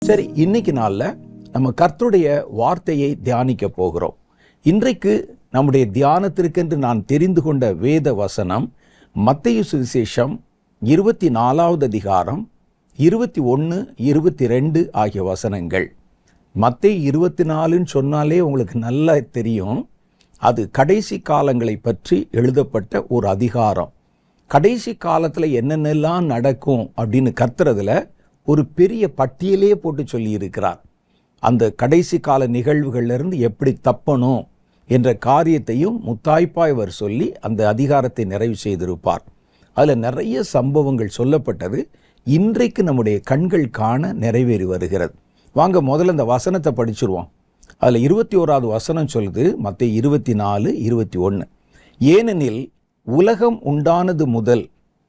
சரி, இன்னைக்கு நாளில் நம்ம கர்த்தருடைய வார்த்தையை தியானிக்க போகிறோம். இன்றைக்கு நம்முடைய தியானத்திற்கென்று நான் தெரிந்து கொண்ட வேத வசனம் மத்தேயு சுவிசேஷம் 24வது அதிகாரம் 21, 22 ஆகிய வசனங்கள். மத்தேயு 24ன்னு சொன்னாலே உங்களுக்கு நல்லா தெரியும். அது கடைசி காலங்களை பற்றி எழுதப்பட்ட ஒரு அதிகாரம். கடைசி காலத்தில் என்னென்னலாம் நடக்கும் அப்படின்னு கர்த்தரதுல ஒரு பெரிய பட்டியலே போட்டு சொல்லி இருக்கிறார். அந்த கடைசி கால நிகழ்வுகளிலிருந்து எப்படி தப்பணும் என்ற காரியத்தையும் முத்தாய்ப்பாய் அவர் சொல்லி அந்த அதிகாரத்தை நிறைவு செய்திருப்பார். அதில் நிறைய சம்பவங்கள் சொல்லப்பட்டது இன்றைக்கு நம்முடைய கண்கள் காண நிறைவேறி வருகிறது. வாங்க முதல்ல இந்த வசனத்தை படிச்சிருவோம். அதில் 21வது வசனம் சொல்லுது, மத்தேயு 24, 21. ஏனெனில் உலகம் உண்டானது முதல்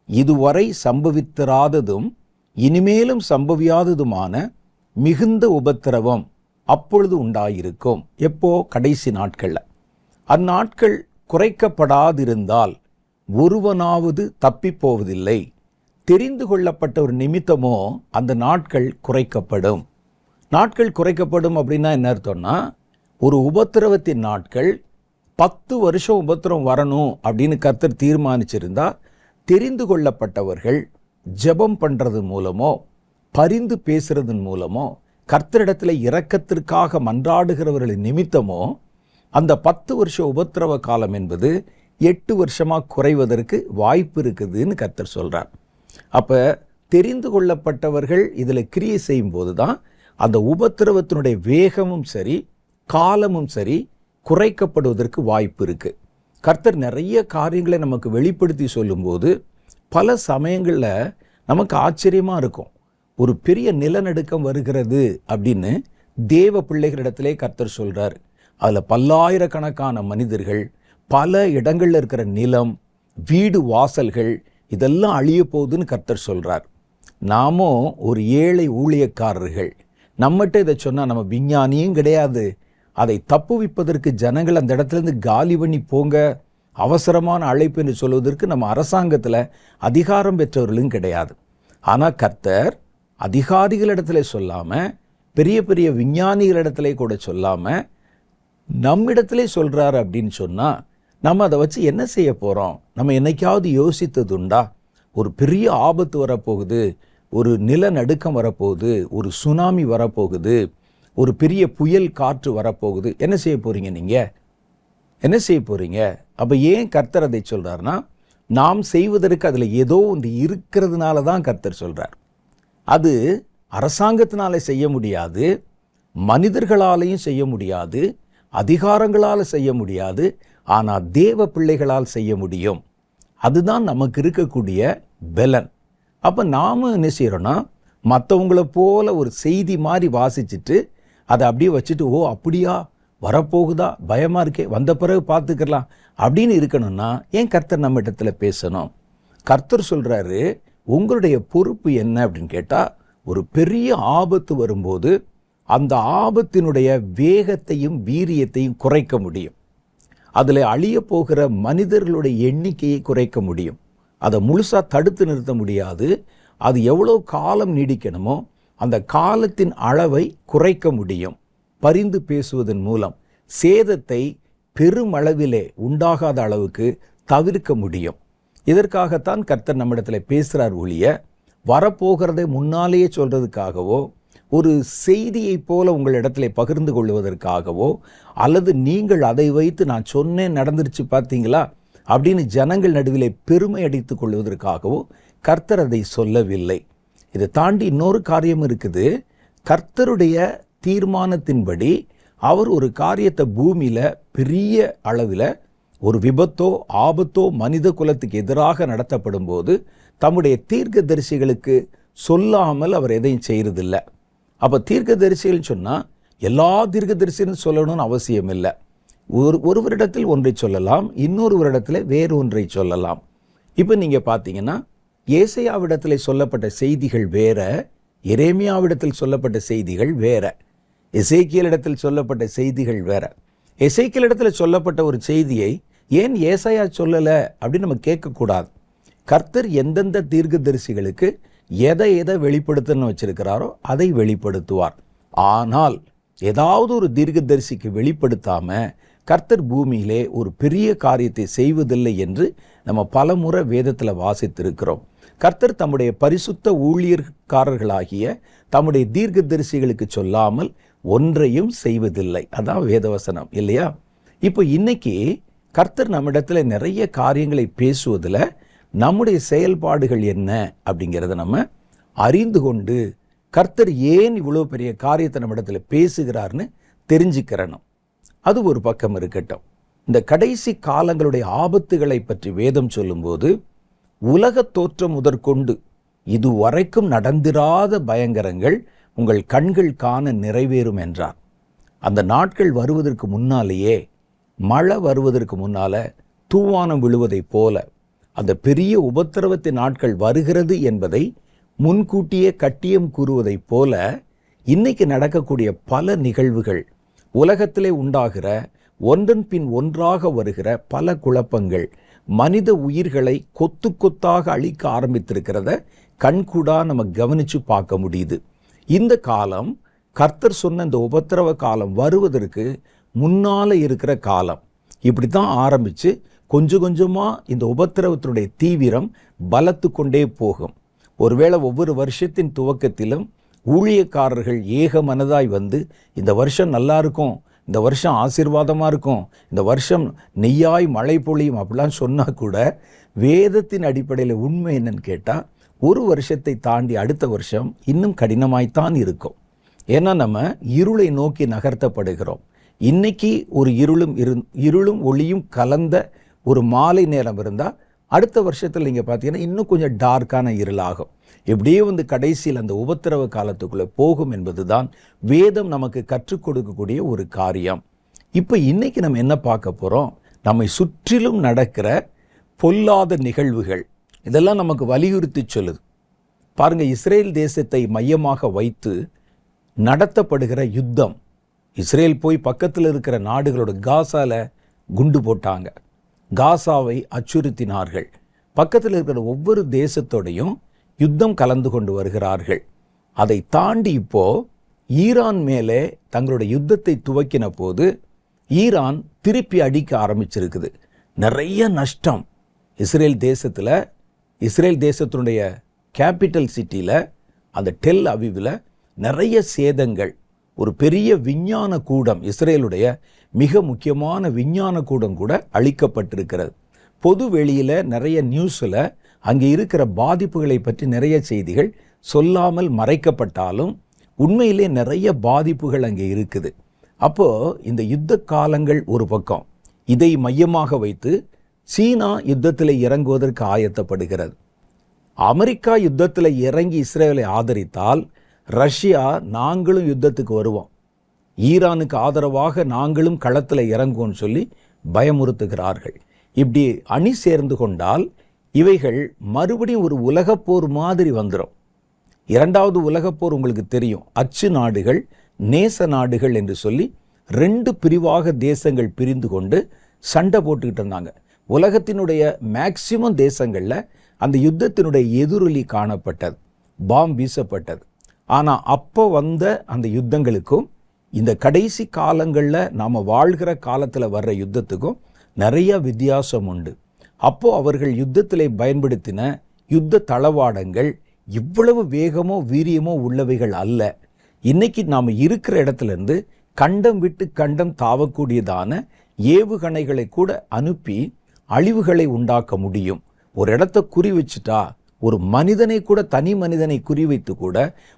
இதுவரை சம்பவித்திராததும் இனிமேலும் சம்பவியாததுமான மிகுந்த உபத்திரவம் அப்பொழுது உண்டாயிருக்கும். எப்போ? கடைசி நாட்களில். அந்நாட்கள் குறைக்கப்படாதிருந்தால் ஒருவனாவது தப்பி போவதில்லை. தெரிந்து கொள்ளப்பட்ட ஒரு நிமித்தமோ அந்த நாட்கள் குறைக்கப்படும். நாட்கள் குறைக்கப்படும் அப்படின்னா என்ன அர்த்தம்னா, ஒரு உபத்திரவத்தின் நாட்கள் 10 வருஷம் உபத்திரம் வரணும் அப்படின்னு கர்த்தர் தீர்மானிச்சிருந்தா, தெரிந்து கொள்ளப்பட்டவர்கள் ஜெபம் பண்ணுறது மூலமோ பரிந்து பேசுறதன் மூலமோ கர்த்தரிடத்தில் இரக்கத்திற்காக மன்றாடுகிறவர்களின் நிமித்தமோ அந்த 10 வருஷ உபத்திரவ காலம் என்பது 8 வருஷமாக குறைவதற்கு வாய்ப்பு இருக்குதுன்னு கர்த்தர் சொல்கிறார். அப்போ தெரிந்து கொள்ளப்பட்டவர்கள் இதில் கிரியை செய்யும் போது தான் அந்த உபத்திரவத்தினுடைய வேகமும் சரி காலமும் சரி குறைக்கப்படுவதற்கு வாய்ப்பு இருக்குது. கர்த்தர் நிறைய காரியங்களை நமக்கு வெளிப்படுத்தி சொல்லும்போது பல சமயங்களில் நமக்கு ஆச்சரியமாக இருக்கும். ஒரு பெரிய நிலநடுக்கம் வருகிறது அப்படின்னு தேவ பிள்ளைகளிடத்திலே கர்த்தர் சொல்கிறார். அதில் பல்லாயிரக்கணக்கான மனிதர்கள், பல இடங்களில் இருக்கிற நிலம், வீடு, வாசல்கள் இதெல்லாம் அழிய போகுதுன்னு கர்த்தர் சொல்கிறார். நாமோ ஒரு ஏழை ஊழியக்காரர்கள், நம்மகிட்ட இதை சொன்னால் நம்ம விஞ்ஞானியும் கிடையாது, அதை தப்புவிப்பதற்கு ஜனங்கள் அந்த இடத்துலேருந்து காலி பண்ணி போங்க, அவசரமான அழைப்பு என்று சொல்வதற்கு நம்ம அரசாங்கத்தில் அதிகாரம் பெற்றவர்களும் கிடையாது. ஆனால் கர்த்தர் அதிகாரிகளிடத்துல சொல்லாமல், பெரிய பெரிய விஞ்ஞானிகளிடத்துல கூட சொல்லாமல் நம்மிடத்திலே சொல்கிறார் அப்படின்னு சொன்னால் நம்ம அதை வச்சு என்ன செய்ய போகிறோம்? நம்ம என்னைக்காவது யோசித்ததுண்டா? ஒரு பெரிய ஆபத்து வரப்போகுது, ஒரு நிலநடுக்கம் வரப்போகுது, ஒரு சுனாமி வரப்போகுது, ஒரு பெரிய புயல் காற்று வரப்போகுது. என்ன செய்ய போகிறீங்க? நீங்கள் என்ன செய்ய போகிறீங்க? அப்போ ஏன் கர்த்தர் அதை சொல்கிறார்னா, நாம் செய்வதற்கு அதில் ஏதோ ஒன்று இருக்கிறதுனால தான் கர்த்தர் சொல்கிறார். அது அரசாங்கத்தினால செய்ய முடியாது, மனிதர்களாலையும் செய்ய முடியாது, அதிகாரங்களால் செய்ய முடியாது, ஆனால் தேவ பிள்ளைகளால் செய்ய முடியும். அதுதான் நமக்கு இருக்கக்கூடிய பலன். அப்போ நாம் என்ன செய்கிறோன்னா, மற்றவங்கள போல ஒரு செய்தி மாதிரி வாசிச்சுட்டு அதை அப்படியே வச்சுட்டு, ஓ அப்படியா வரப்போகுதா, பயமாக இருக்கே, வந்த பிறகு பார்த்துக்கலாம் அப்படின்னு இருக்கணும்னா ஏன் கர்த்தர் நம்ம இடத்துல பேசணும்? கர்த்தர் சொல்கிறாரு, உங்களுடைய பொறுப்பு என்ன அப்படின்னு கேட்டால், ஒரு பெரிய ஆபத்து வரும்போது அந்த ஆபத்தினுடைய வேகத்தையும் வீரியத்தையும் குறைக்க முடியும். அதில் அழிய போகிற மனிதர்களுடைய எண்ணிக்கையை குறைக்க முடியும். அதை முழுசாக தடுத்து நிறுத்த முடியாது. அது எவ்வளோ காலம் நீடிக்கணுமோ அந்த காலத்தின் அளவை குறைக்க முடியும். பரிந்து பேசுவதன் மூலம் சேதத்தை பெருமளவிலே உண்டாகாத அளவுக்கு தவிர்க்க முடியும். இதற்காகத்தான் கர்த்தர் நம்மிடத்தில் பேசுகிறார் ஒழிய, வரப்போகிறதை முன்னாலேயே சொல்கிறதுக்காகவோ, ஒரு செய்தியை போல உங்களிடத்துல பகிர்ந்து கொள்வதற்காகவோ, அல்லது நீங்கள் அதை வைத்து நான் சொன்னேன் நடந்துருச்சு பார்த்தீங்களா அப்படின்னு ஜனங்கள் நடுவிலே பெருமை அடித்துக் கொள்வதற்காகவோ கர்த்தர் அதை சொல்லவில்லை. இதை தாண்டி இன்னொரு காரியம் இருக்குது. கர்த்தருடைய தீர்மானத்தின்படி அவர் ஒரு காரியத்தை பூமியில் பெரிய அளவில் ஒரு விபத்தோ ஆபத்தோ மனித குலத்துக்கு எதிராக நடத்தப்படும் போது தம்முடைய தீர்க்கதரிசிகளுக்கு சொல்லாமல் அவர் எதையும் செய்கிறதில்லை. அப்போ தீர்க்கதரிசிகள் சொன்னால் எல்லா தீர்க்கதரிசிகளும் சொல்லணும்னு அவசியம் இல்லை. ஒருவரிடத்தில் ஒன்றை சொல்லலாம், இன்னொருவரிடத்தில் வேறு ஒன்றை சொல்லலாம். இப்போ நீங்கள் பார்த்தீங்கன்னா, ஏசாயாவிடத்தில் சொல்லப்பட்ட செய்திகள் வேற, எரேமியாவிடத்தில் சொல்லப்பட்ட செய்திகள் வேற, எசேக்கியலிடத்தில் சொல்லப்பட்ட செய்திகள் வேற. எசேக்கியலிடத்தில் சொல்லப்பட்ட ஒரு செய்தியை ஏன் ஏசாயா சொல்லலை அப்படின்னு நம்ம கேட்கக்கூடாது. கர்த்தர் எந்தெந்த தீர்க்கதரிசிகளுக்கு எதை வெளிப்படுத்தணும்னு வச்சிருக்கிறாரோ அதை வெளிப்படுத்துவார். ஆனால் ஏதாவது ஒரு தீர்க்கதரிசிக்கு வெளிப்படுத்தாம கர்த்தர் பூமியிலே ஒரு பெரிய காரியத்தை செய்வதில்லை என்று நம்ம பலமுறை வேதத்தில் வாசித்திருக்கிறோம். கர்த்தர் தம்முடைய பரிசுத்த ஊழியர்காரர்களாகிய தம்முடைய தீர்க்கதரிசிகளுக்கு சொல்லாமல் ஒன்றையும் செய்வதில்லை. அதான் வேதவசனம் இல்லையா? இப்போ இன்னைக்கு கர்த்தர் நம்மிடத்துல நிறைய காரியங்களை பேசுவதில் நம்முடைய செயல்பாடுகள் என்ன அப்படிங்கிறத நம்ம அறிந்து கொண்டு கர்த்தர் ஏன் இவ்வளோ பெரிய காரியத்தை நம்மிடத்துல பேசுகிறார்னு தெரிஞ்சுக்கிறணும். அது ஒரு பக்கம் இருக்கட்டும். இந்த கடைசி காலங்களுடைய ஆபத்துகளை பற்றி வேதம் சொல்லும்போது உலக தோற்றம் முதற்கொண்டு இதுவரைக்கும் நடந்திராத பயங்கரங்கள் உங்கள் கண்கள் காண நிறைவேறும் என்றார். அந்த நாட்கள் வருவதற்கு முன்னாலேயே, மழை வருவதற்கு முன்னால தூவானம் விழுவதைப் போல அந்த பெரிய உபத்திரவத்தின் நாட்கள் வருகிறது என்பதை முன்கூட்டியே கட்டியம் கூறுவதைப் போல இன்னைக்கு நடக்கக்கூடிய பல நிகழ்வுகள், உலகத்திலே உண்டாகிற ஒன்றன் பின் ஒன்றாக வருகிற பல குழப்பங்கள் மனித உயிர்களை கொத்து கொத்தாக அழிக்க ஆரம்பித்திருக்கிறத கண்கூடா நம்ம கவனிச்சு பார்க்க முடியுது. இந்த காலம் கர்த்தர் சொன்ன இந்த உபத்திரவ காலம் வருவதற்கு முன்னால இருக்கிற காலம். இப்படித்தான் ஆரம்பிச்சு கொஞ்சம் கொஞ்சமா இந்த உபத்திரவத்தினுடைய தீவிரம் பலத்து கொண்டே போகும். ஒருவேளை ஒவ்வொரு வருஷத்தின் துவக்கத்திலும் ஊழியக்காரர்கள் ஏக மனதாய் வந்து இந்த வருஷம் நல்லா இருக்கும், இந்த வருஷம் ஆசீர்வாதமா இருக்கும், இந்த வருஷம் நெய்யாய் மழை பொழியும் அப்படிலாம் சொன்னா கூட வேதத்தின் அடிப்படையில் உண்மை என்னன்னு கேட்டா ஒரு வருஷத்தை தாண்டி அடுத்த வருஷம் இன்னும் கடினமாய்த்தான் இருக்கும். ஏன்னா நம்ம இருளை நோக்கி நகர்த்தப்படுகிறோம். இன்னைக்கு ஒரு இருளும் ஒளியும் கலந்த ஒரு மாலை நேரம் இருந்தால் அடுத்த வருஷத்தில் நீங்கள் பார்த்தீங்கன்னா இன்னும் கொஞ்சம் டார்க்கான இருளாகும். எப்படியே வந்து கடைசியில் அந்த உபத்திரவ காலத்துக்குள்ளே போகும் என்பதுதான் வேதம் நமக்கு கற்றுக் கொடுக்கக்கூடிய ஒரு காரியம். இப்போ இன்னைக்கு நம்ம என்ன பார்க்க போகிறோம்? நம்மை சுற்றிலும் நடக்கிற பொல்லாத நிகழ்வுகள் இதெல்லாம் நமக்கு வலியுறுத்தி சொல்லுது. பாருங்க, இஸ்ரேல் தேசத்தை மையமாக வைத்து நடத்தப்படுகிற யுத்தம். இஸ்ரேல் போய் பக்கத்தில் இருக்கிற நாடுகளோட காசால குண்டு போட்டாங்க, காசாவை அச்சுறுத்தினார்கள். பக்கத்தில் இருக்கிற ஒவ்வொரு தேசத்தோடையும் யுத்தம் கலந்து கொண்டு வருகிறார்கள். அதை தாண்டி இப்போ ஈரான் மேலே தங்களுடைய யுத்தத்தை துவக்கின போது ஈரான் திருப்பி அடிக்க ஆரம்பிச்சிருக்குது. நிறைய நஷ்டம். இஸ்ரேல் தேசத்தினுடைய கேபிட்டல் சிட்டியில் அந்த டெல் அவிவில் நிறைய சேதங்கள். ஒரு பெரிய விஞ்ஞான கூடம், இஸ்ரேலுடைய மிக முக்கியமான விஞ்ஞான கூடம் கூட அழிக்கப்பட்டிருக்கிறது. பொது வெளியில் நிறைய நியூஸில் அங்கே இருக்கிற பாதிப்புகளை பற்றி நிறைய செய்திகள் சொல்லாமல் மறைக்கப்பட்டாலும் உண்மையிலே நிறைய பாதிப்புகள் அங்கே இருக்குது. அப்போது இந்த யுத்த காலங்கள் ஒரு பக்கம், இதை மையமாக வைத்து சீனா யுத்தத்தில் இறங்குவதற்கு ஆயத்தப்படுகிறது. அமெரிக்கா யுத்தத்தில் இறங்கி இஸ்ரேலை ஆதரித்தால் ரஷ்யா நாங்களும் யுத்தத்துக்கு வருவோம், ஈரானுக்கு ஆதரவாக நாங்களும் களத்தில் இறங்குவோம்னு சொல்லி பயமுறுத்துகிறார்கள். இப்படி அணி சேர்ந்து கொண்டால் இவைகள் மறுபடியும் ஒரு உலகப்போர் மாதிரி வந்துடும். இரண்டாவது உலகப்போர் உங்களுக்கு தெரியும். அச்சு நாடுகள், நேச நாடுகள் என்று சொல்லி 2 பிரிவாக தேசங்கள் பிரிந்து கொண்டு சண்டை போட்டுக்கிட்டு இருந்தாங்க. உலகத்தினுடைய மேக்சிமம் தேசங்களில் அந்த யுத்தத்தினுடைய எதிரொலி காணப்பட்டது, பாம் வீசப்பட்டது. ஆனால் அப்போ வந்த அந்த யுத்தங்களுக்கும் இந்த கடைசி காலங்களில் நாம் வாழ்கிற காலத்தில் வர்ற யுத்தத்துக்கும் நிறைய வித்தியாசம் உண்டு. அப்போது அவர்கள் யுத்தத்தில் பயன்படுத்தின யுத்த தளவாடங்கள் இவ்வளவு வேகமோ வீரியமோ உள்ளவைகள் அல்ல. இன்னைக்கு நாம் இருக்கிற இடத்துலேருந்து கண்டம் விட்டு கண்டம் தாவக்கூடியதான ஏவுகணைகளை கூட அனுப்பி அழிவுகளை உண்டாக்க முடியும். ஒரு இடத்தை குறி வச்சுட்டா, ஒரு மனிதனை கூட, தனி மனிதனை குறிவைத்து கூட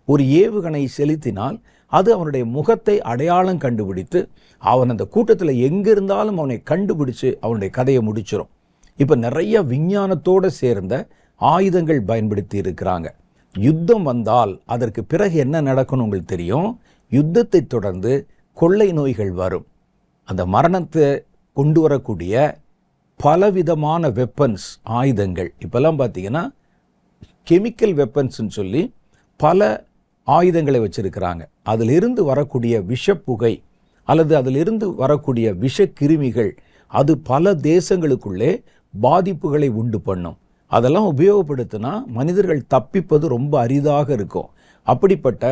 ஒரு ஏவுகணை செலுத்தினால் அது அவனுடைய முகத்தை அடையாளம் கண்டுபிடித்து அவன் அந்த கூட்டத்தில் எங்கே இருந்தாலும் அவனை கண்டுபிடிச்சு அவனுடைய கதையை முடிச்சிடும். இப்போ நிறைய விஞ்ஞானத்தோடு சேர்ந்த ஆயுதங்கள் பயன்படுத்தி இருக்கிறாங்க. யுத்தம் வந்தால் அதற்கு பிறகு என்ன நடக்கணும் உங்களுக்கு தெரியும். யுத்தத்தை தொடர்ந்து கொள்ளை நோய்கள் வரும். அந்த மரணத்தை கொண்டு வரக்கூடிய பலவிதமான வெப்பன்ஸ், ஆயுதங்கள். இப்போல்லாம் பார்த்தீங்கன்னா கெமிக்கல் வெப்பன்ஸ்ன்னு சொல்லி பல ஆயுதங்களை வச்சிருக்கிறாங்க. அதிலிருந்து வரக்கூடிய விஷப்புகை அல்லது அதிலிருந்து வரக்கூடிய விஷக்கிருமிகள் அது பல தேசங்களுக்குள்ளே பாதிப்புகளை உண்டு பண்ணும். அதெல்லாம் உபயோகப்படுத்தினா மனிதர்கள் தப்பிப்பது ரொம்ப அரிதாக இருக்கும். அப்படிப்பட்ட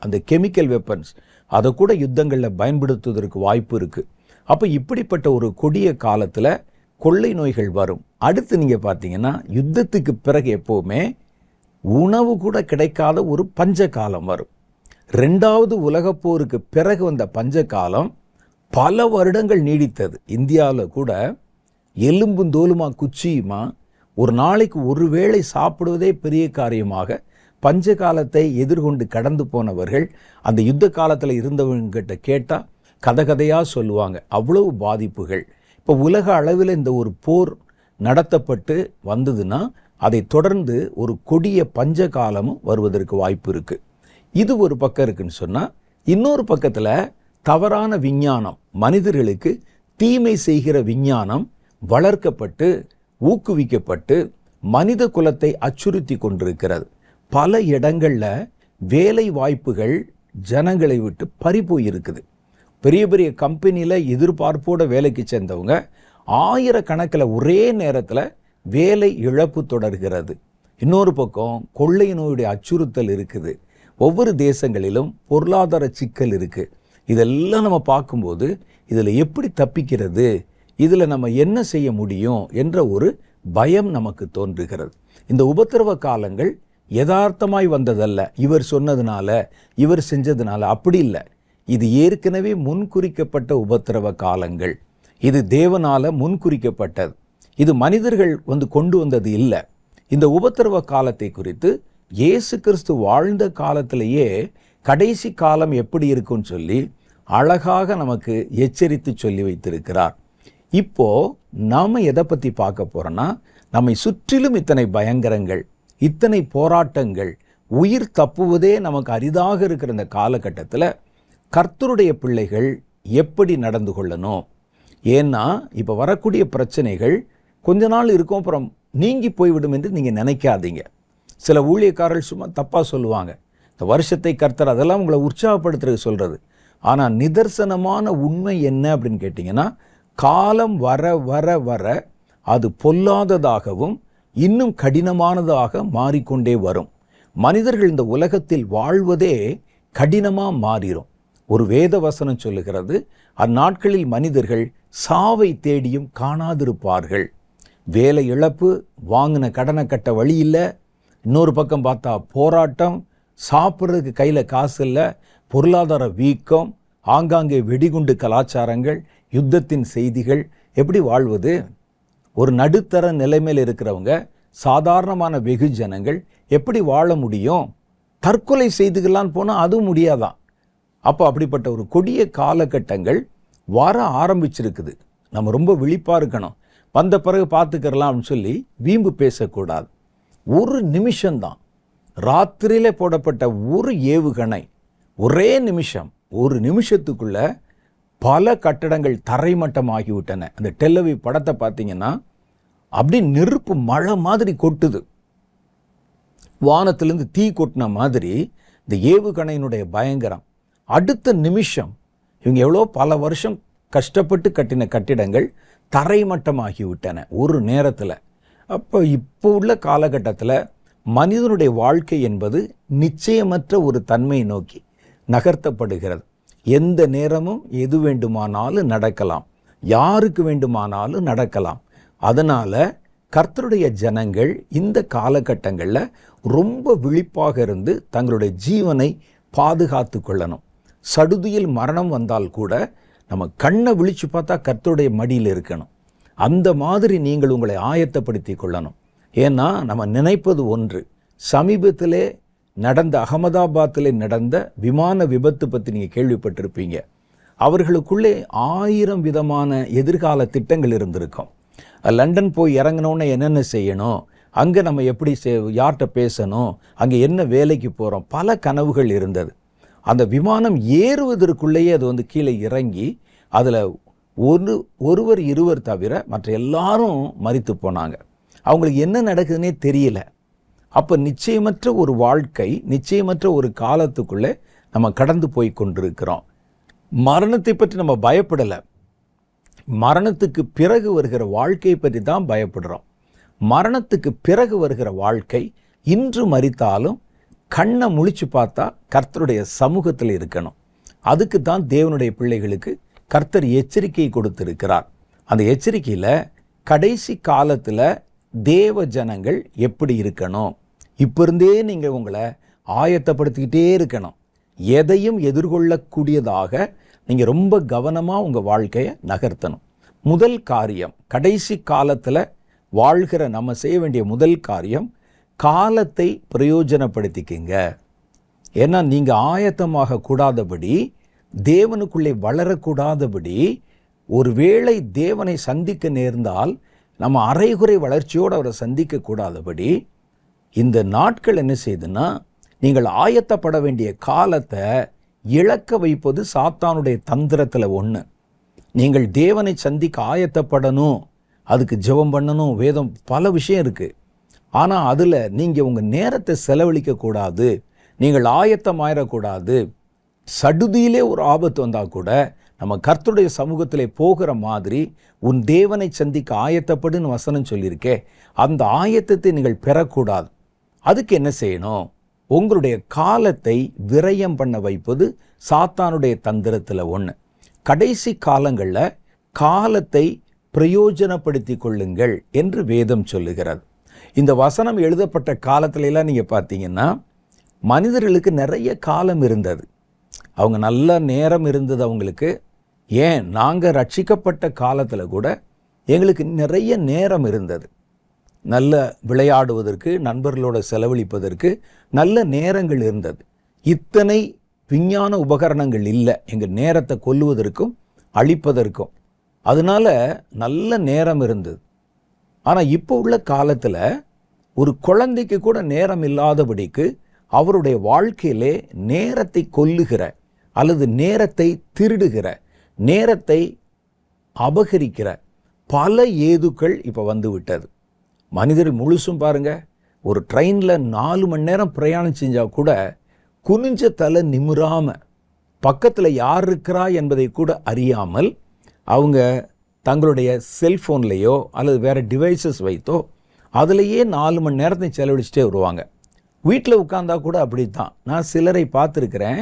அந்த கெமிக்கல் வெப்பன்ஸ் அதை கூட யுத்தங்களில் பயன்படுத்துவதற்கு வாய்ப்பு இருக்குது. அப்போ இப்படிப்பட்ட ஒரு கொடிய காலத்தில் கொள்ளை நோய்கள் வரும். அடுத்து நீங்கள் பார்த்தீங்கன்னா யுத்தத்துக்கு பிறகு எப்போவுமே உணவு கூட கிடைக்காத ஒரு பஞ்ச காலம் வரும். 2வது உலகப் போருக்கு பிறகு வந்த பஞ்ச காலம் பல வருடங்கள் நீடித்தது. இந்தியாவில் கூட எலும்பும் தோலுமா குச்சியுமா ஒரு நாளைக்கு ஒரு வேளை சாப்பிடுவதே பெரிய காரியமாக பஞ்ச காலத்தை எதிர்கொண்டு கடந்து போனவர்கள் அந்த யுத்த காலத்தில் இருந்தவங்கிட்ட கேட்டால் கதையாக சொல்லுவாங்க. அவ்வளவு பாதிப்புகள். இப்போ உலக அளவில் இந்த ஒரு போர் நடத்தப்பட்டு வந்ததுன்னா அதை தொடர்ந்து ஒரு கொடிய பஞ்ச காலமும் வருவதற்கு வாய்ப்பு இருக்குது. இது ஒரு பக்கம் இருக்குன்னு சொன்னால், இன்னொரு பக்கத்தில் தவறான விஞ்ஞானம், மனிதர்களுக்கு தீமை செய்கிற விஞ்ஞானம் வளர்க்கப்பட்டு ஊக்குவிக்கப்பட்டு மனித குலத்தை அச்சுறுத்தி கொண்டிருக்கிறது. பல இடங்களில் வேலை வாய்ப்புகள் ஜனங்களை விட்டு பறிபோய் இருக்குது. பெரிய பெரிய கம்பெனியில் எதிர்பார்ப்போட வேலைக்கு சேர்ந்தவங்க ஆயிரக்கணக்கில் ஒரே நேரத்தில் வேலை இழப்பு தொடர்கிறது. இன்னொரு பக்கம் கொள்ளை நோயுடைய அச்சுறுத்தல் இருக்குது. ஒவ்வொரு தேசங்களிலும் பொருளாதார சிக்கல் இருக்குது. இதெல்லாம் நம்ம பார்க்கும்போது இதில் எப்படி தப்பிக்கிறது, இதில் நம்ம என்ன செய்ய முடியும் என்ற ஒரு பயம் நமக்கு தோன்றுகிறது. இந்த உபத்திரவ காலங்கள் யதார்த்தமாய் வந்ததல்ல, இவர் சொன்னதுனால இவர் செஞ்சதுனால, அப்படி இல்லை. இது ஏற்கனவே முன்குறிக்கப்பட்ட உபத்திரவ காலங்கள். இது தேவனால முன்குறிக்கப்பட்டது. இது மனிதர்கள் கொண்டு வந்தது இல்லை. இந்த உபத்திரவ காலத்தை குறித்து இயேசு கிறிஸ்து வாழ்ந்த காலத்திலேயே கடைசி காலம் எப்படி இருக்குன்னு சொல்லி அழகாக நமக்கு எச்சரித்து சொல்லி வைத்திருக்கிறார். இப்போ நாம எதை பற்றி பார்க்க போறோம்னா, நம்மை சுற்றிலும் இத்தனை பயங்கரங்கள், இத்தனை போராட்டங்கள், உயிர் தப்புவதே நமக்கு அரிதாக இருக்கிற இந்த காலகட்டத்தில் கர்த்தருடைய பிள்ளைகள் எப்படி நடந்து கொள்ளணும். ஏன்னா இப்போ வரக்கூடிய பிரச்சனைகள் கொஞ்ச நாள் இருக்கும், அப்புறம் நீங்கி போய்விடும் என்று நீங்கள் நினைக்காதீங்க. சில ஊழியக்காரர்கள் சும்மா தப்பாக சொல்லுவாங்க, இந்த வருஷத்தை கர்த்தர், அதெல்லாம் உங்களை உற்சாகப்படுத்துறது சொல்கிறது. ஆனால் நிதர்சனமான உண்மை என்ன அப்படின்னு கேட்டிங்கன்னா, காலம் வர வர வர அது பொல்லாததாகவும் இன்னும் கடினமானதாக மாறிக்கொண்டே வரும். மனிதர்கள் இந்த உலகத்தில் வாழ்வதே கடினமாக மாறிடும். ஒரு வேத வசனம் சொல்லுகிறது, அந்நாட்களில் மனிதர்கள் சாவை தேடியும் காணாதிருப்பார்கள். வேலை இழப்பு, வாங்கின கடனை கட்ட வழி இல்லை, இன்னொரு பக்கம் பார்த்தா போராட்டம், சாப்பிட்றதுக்கு கையில் காசு இல்லை, பொருளாதார வீக்கம், ஆங்காங்கே வெடிகுண்டு கலாச்சாரங்கள், யுத்தத்தின் செய்திகள். எப்படி வாழ்வது? ஒரு நடுத்தர நிலைமையில் இருக்கிறவங்க, சாதாரணமான வெகுஜனங்கள் எப்படி வாழ முடியும்? தற்கொலை செய்துக்கலான்னு போனால் அதுவும் முடியாதான். அப்போ அப்படிப்பட்ட ஒரு கொடிய காலகட்டங்கள் வர ஆரம்பிச்சிருக்குது. நம்ம ரொம்ப விழிப்பாக இருக்கணும். வந்த பிறகு பார்த்துக்கிறலாம் அப்படின்னு சொல்லி வீம்பு பேசக்கூடாது. ஒரு நிமிஷம்தான், ராத்திரியிலே போடப்பட்ட ஒரு ஏவுகணை, ஒரே நிமிஷம், ஒரு நிமிஷத்துக்குள்ள பல கட்டடங்கள் தரைமட்டமாகிவிட்டன. அந்த டெல்லவிவ் படத்தை பார்த்தீங்கன்னா அப்படி நெருப்பு மழை மாதிரி கொட்டுது. வானத்திலிருந்து தீ கொட்டின மாதிரி இந்த ஏவுகணையினுடைய பயங்கரம். அடுத்த நிமிஷம் இவங்க எவ்வளோ பல வருஷம் கஷ்டப்பட்டு கட்டின கட்டிடங்கள் தரைமட்டமாகிவிட்டன ஒரு நேரத்தில். அப்போ இப்போ உள்ள காலகட்டத்தில் மனிதனுடைய வாழ்க்கை என்பது நிச்சயமற்ற ஒரு தன்மையை நோக்கி நகர்த்தப்படுகிறது. எந்த நேரமும் எது வேண்டுமானாலும் நடக்கலாம், யாருக்கு வேண்டுமானாலும் நடக்கலாம். அதனால் கர்த்தருடைய ஜனங்கள் இந்த காலகட்டங்களில் ரொம்ப விழிப்பாக இருந்து தங்களுடைய ஜீவனை பாதுகாத்து கொள்ளணும். சடுதியில் மரணம் வந்தால் கூட நம்ம கண்ணை விழிச்சு பார்த்தா கர்த்தருடைய மடியில் இருக்கணும். அந்த மாதிரி நீங்கள் உங்களை ஆயத்தப்படுத்தி கொள்ளணும். ஏன்னா நம்ம நினைப்பது ஒன்று. சமீபத்திலே நடந்த அகமதாபாத்திலே நடந்த விமான விபத்து பற்றி நீங்கள் கேள்விப்பட்டிருப்பீங்க. அவர்களுக்குள்ளே 1000 விதமான எதிர்கால திட்டங்கள் இருந்திருக்கும். லண்டன் போய் இறங்கினோன்னே என்னென்ன செய்யணும், அங்கே நம்ம எப்படி யார்கிட்ட பேசணும், அங்கே என்ன வேலைக்கு போகிறோம், பல கனவுகள் இருந்தது. அந்த விமானம் ஏறுவதற்குள்ளேயே அது கீழே இறங்கி அதில் ஒருவர் இருவர் தவிர மற்ற எல்லாரும் மரித்து போனாங்க. அவங்களுக்கு என்ன நடக்குதுன்னே தெரியல. அப்போ நிச்சயமற்ற ஒரு வாழ்க்கை, நிச்சயமற்ற ஒரு காலத்துக்குள்ளே நம்ம கடந்து போய் கொண்டிருக்கிறோம். மரணத்தை பற்றி நம்ம பயப்படலை, மரணத்துக்கு பிறகு வருகிற வாழ்க்கையை பற்றி தான் பயப்படுறோம். மரணத்துக்கு பிறகு வருகிற வாழ்க்கை, இன்று மரித்தாலும் கண்ணை முழிச்சு பார்த்தா கர்த்தருடைய சமூகத்தில் இருக்கணும். அதுக்கு தான் தேவனுடைய பிள்ளைகளுக்கு கர்த்தர் எச்சரிக்கை கொடுத்திருக்கிறார். அந்த எச்சரிக்கையில் கடைசி காலத்தில் தேவ ஜனங்கள் எப்படி இருக்கணும், இப்போ இருந்தே நீங்கள் உங்களை ஆயத்தப்படுத்திக்கிட்டே இருக்கணும். எதையும் எதிர்கொள்ளக்கூடியதாக நீங்கள் ரொம்ப கவனமாக உங்கள் வாழ்க்கையை நகர்த்தணும். முதல் காரியம், கடைசி காலத்தில் வாழ்கிற நம்ம செய்ய வேண்டிய முதல் காரியம், காலத்தை பிரயோஜனப்படுத்திக்கிங்க. ஏன்னா நீங்கள் ஆயத்தமாக கூடாதபடி, தேவனுக்குள்ளே வளரக்கூடாதபடி, ஒருவேளை தேவனை சந்திக்க நேர்ந்தால் நம்ம அரைகுறை வளர்ச்சியோடு அவரை சந்திக்க கூடாதபடி இந்த நாட்கள் என்ன செய்யுதுன்னா, நீங்கள் ஆயத்தப்பட வேண்டிய காலத்தை இழக்க வைப்பது சாத்தானுடைய தந்திரத்தில் ஒன்று. நீங்கள் தேவனை சந்திக்க ஆயத்தப்படணும், அதுக்கு ஜெபம் பண்ணணும், வேதம் பல விஷயம் இருக்குது. ஆனால் அதில் நீங்கள் உங்கள் நேரத்தை செலவழிக்கக்கூடாது, நீங்கள் ஆயத்தமாயிடக்கூடாது. சடுதியிலே ஒரு ஆபத்து வந்தால் கூட நம்ம கர்த்தருடைய சமூகத்திலே போகிற மாதிரி உன் தேவனை சந்திக்க ஆயத்தப்படுன்னு வசனம் சொல்லியிருக்கே, அந்த ஆயத்தத்தை நீங்கள் பெறக்கூடாது. அதுக்கு என்ன செய்யணும்? உங்களுடைய காலத்தை விரயம் பண்ண வைப்பது சாத்தானுடைய தந்திரத்தில் ஒன்று. கடைசி காலங்களில் காலத்தை பிரயோஜனப்படுத்தி கொள்ளுங்கள் என்று வேதம் சொல்லுகிறது. இந்த வசனம் எழுதப்பட்ட காலத்திலலாம் நீங்கள் பார்த்தீங்கன்னா மனிதர்களுக்கு நிறைய காலம் இருந்தது, அவங்க நல்ல நேரம் இருந்தது அவங்களுக்கு. ஏன், நாங்கள் ரட்சிக்கப்பட்ட காலத்தில் கூட எங்களுக்கு நிறைய நேரம் இருந்தது. நல்ல விளையாடுவதற்கு, நண்பர்களோட செலவழிப்பதற்கு நல்ல நேரங்கள் இருந்தது. இத்தனை விஞ்ஞான உபகரணங்கள் இல்லை எங்கள் நேரத்தை கொல்லுவதற்கும் அழிப்பதற்கும். அதனால நல்ல நேரம் இருந்தது. ஆனால் இப்போ உள்ள காலத்தில் ஒரு குழந்தைக்கு கூட நேரம் இல்லாதபடிக்கு அவருடைய வாழ்க்கையிலே நேரத்தை கொல்லுகிற அல்லது நேரத்தை திருடுகிற, நேரத்தை அபகரிக்கிற பல ஏதுக்கள் இப்போ வந்து விட்டது. மனிதர் முழுசும் பாருங்க, ஒரு ட்ரெயினில் 4 மணி நேரம் பிரயாணம் செஞ்சால் கூட குனிஞ்ச தலை நிமிராமல், பக்கத்தில் யார் இருக்கிறா என்பதை கூட அறியாமல் அவங்க தங்களுடைய செல்ஃபோன்லேயோ அல்லது வேறு டிவைசஸ் வைத்தோ அதிலேயே 4 மணி நேரத்தை செலவழிச்சிட்டே வருவாங்க. வீட்டில் உட்கார்ந்தா கூட அப்படி தான். நான் சிலரை பார்த்துருக்கிறேன்,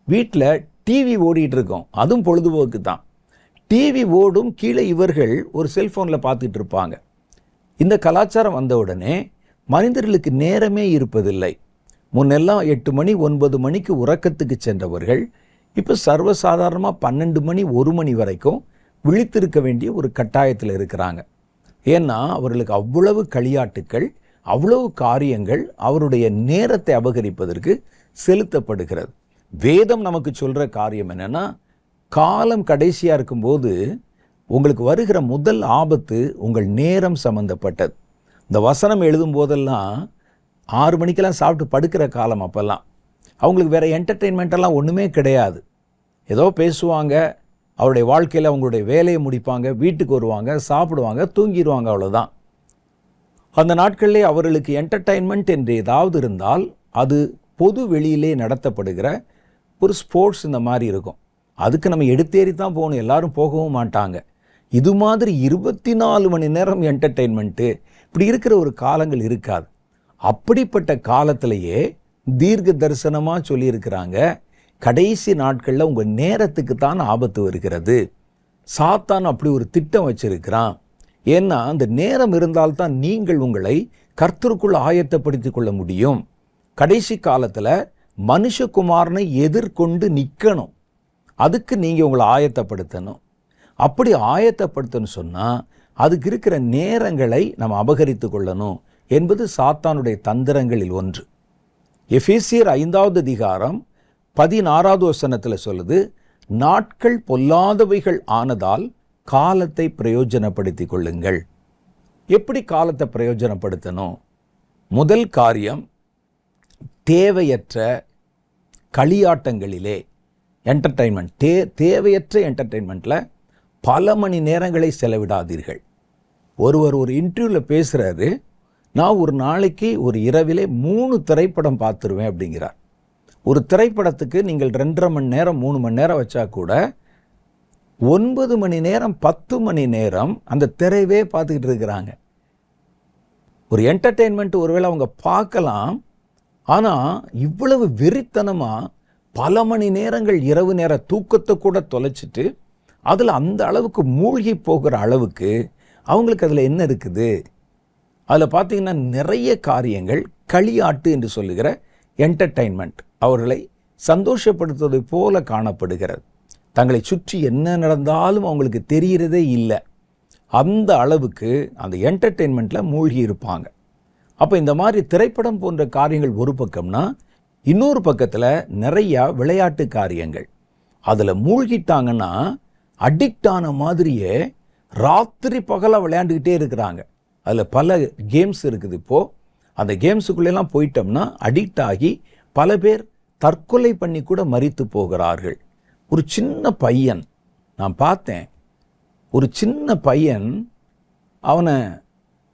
வீட்டில் டிவி ஓடிட்டு இருக்கோம், அதுவும் பொழுதுபோக்கு தான். டிவி ஓடும், கீழே இவர்கள் ஒரு செல்ஃபோனில் பார்த்துட்டு இருப்பாங்க. இந்த கலாச்சாரம் வந்த உடனே மனிதர்களுக்கு நேரமே இருப்பதில்லை. முன்னெல்லாம் 8 மணி 9 மணிக்கு உறக்கத்துக்கு சென்றவர்கள் இப்போ சர்வசாதாரணமாக 12 மணி 1 மணி வரைக்கும் விழித்திருக்க வேண்டிய ஒரு கட்டாயத்தில் இருக்கிறாங்க. ஏன்னா அவர்களுக்கு அவ்வளவு களியாட்டுக்கள், அவ்வளவு காரியங்கள் அவருடைய நேரத்தை அபகரிப்பதற்கு செலுத்தப்படுகிறது. வேதம் நமக்கு சொல்கிற காரியம் என்னென்னா, காலம் கடைசியாக இருக்கும்போது உங்களுக்கு வருகிற முதல் ஆபத்து உங்கள் நேரம் சம்பந்தப்பட்டது. இந்த வசனம் எழுதும் போதெல்லாம் 6 மணிக்கெல்லாம் சாப்பிட்டு படுக்கிற காலம். அப்போல்லாம் அவங்களுக்கு வேறு என்டர்டெயின்மெண்ட்டெல்லாம் ஒன்றுமே கிடையாது. ஏதோ பேசுவாங்க, அவருடைய வாழ்க்கையில் அவங்களுடைய வேலையை முடிப்பாங்க, வீட்டுக்கு வருவாங்க, சாப்பிடுவாங்க, தூங்கிடுவாங்க, அவ்வளோதான். அந்த நாட்களிலே அவர்களுக்கு என்டர்டெயின்மெண்ட் என்று ஏதாவது இருந்தால் அது பொது வெளியிலே நடத்தப்படுகிற ஒரு ஸ்போர்ட்ஸ் இந்த மாதிரி இருக்கும். அதுக்கு நம்ம எடுத்தேறி தான் போகணும், எல்லாரும் போகவும் மாட்டாங்க. இது மாதிரி 24 மணி நேரம் என்டர்டெயின்மெண்ட்டு இப்படி இருக்கிற ஒரு காலங்கள் இருக்காது. அப்படிப்பட்ட காலத்திலேயே தீர்க்க தரிசனமாக சொல்லியிருக்கிறாங்க, கடைசி நாட்களில் உங்கள் நேரத்துக்கு தான் ஆபத்து வருகிறது. சாத்தான் அப்படி ஒரு திட்டம் வச்சிருக்கிறான். ஏன்னா அந்த நேரம் இருந்தால்தான் நீங்கள் உங்களை கர்த்தருக்குள் ஆயத்தப்படுத்தி கொள்ள முடியும். கடைசி காலத்தில் மனுஷகுமாரனை எதிர்கொண்டு நிற்கணும். அதுக்கு நீங்கள் உங்களை ஆயத்தப்படுத்தணும். அப்படி ஆயத்தப்படுத்தணும் சொன்னால் அதுக்கு இருக்கிற நேரங்களை நம்ம அபகரித்து கொள்ளணும் என்பது சாத்தானுடைய தந்திரங்களில் ஒன்று. எபேசியர் 5வது அதிகாரம் 16வது வசனத்தில் சொல்லுது, நாட்கள் பொல்லாதவைகள் ஆனதால் காலத்தை பிரயோஜனப்படுத்தி கொள்ளுங்கள். எப்படி காலத்தை பிரயோஜனப்படுத்தணும்? முதல் காரியம், தேவையற்ற களியாட்டங்களிலே என்டர்டெயின்மெண்ட், தேவையற்ற என்டர்டெயின்மெண்ட்டில் பல மணி நேரங்களை செலவிடாதீர்கள். ஒருவர் ஒரு இன்டர்வியூவில் பேசுகிறாரு, நான் ஒரு நாளைக்கு ஒரு இரவிலே 3 திரைப்படம் பார்த்துருவேன் அப்படிங்கிறார். ஒரு திரைப்படத்துக்கு நீங்கள் 2.5 மணி நேரம் 3 மணி நேரம் வச்சா கூட 9 மணி நேரம் 10 மணி நேரம் அந்த திரையவே பார்த்துக்கிட்டு இருக்கிறாங்க. ஒரு என்டர்டெயின்மெண்ட் ஒருவேளை அவங்க பார்க்கலாம், ஆனால் இவ்வளவு வெறித்தனமாக பல மணி நேரங்கள் இரவு நேர தூக்கத்தை கூட தொலைச்சிட்டு அதில் அந்த அளவுக்கு மூழ்கி போகிற அளவுக்கு அவங்களுக்கு அதில் என்ன இருக்குது? அதில் பார்த்தீங்கன்னா நிறைய காரியங்கள் களியாட்டு என்று சொல்லுகிற என்டர்டெயின்மெண்ட் அவர்களை சந்தோஷப்படுத்துவதை போல காணப்படுகிறது. தங்களை சுற்றி என்ன நடந்தாலும் அவங்களுக்கு தெரிகிறதே இல்லை. அந்த அளவுக்கு அந்த என்டர்டெயின்மெண்ட்டில் மூழ்கி இருப்பாங்க. அப்போ இந்த மாதிரி திரைப்படம் போன்ற காரியங்கள் ஒரு பக்கம்னா, இன்னொரு பக்கத்தில் நிறையா விளையாட்டு காரியங்கள் அதில் மூழ்கிட்டாங்கன்னா அடிக்ட் ஆன மாதிரியே ராத்திரி பகலாக விளையாண்டுக்கிட்டே இருக்கிறாங்க. அதில் பல கேம்ஸ் இருக்குது. இப்போது அந்த கேம்ஸுக்குள்ளெல்லாம் போயிட்டோம்னா அடிக்ட் ஆகி பல பேர் தற்கொலை பண்ணி கூட மரித்து போகிறார்கள். ஒரு சின்ன பையன் நான் பார்த்தேன், ஒரு சின்ன பையன் அவனை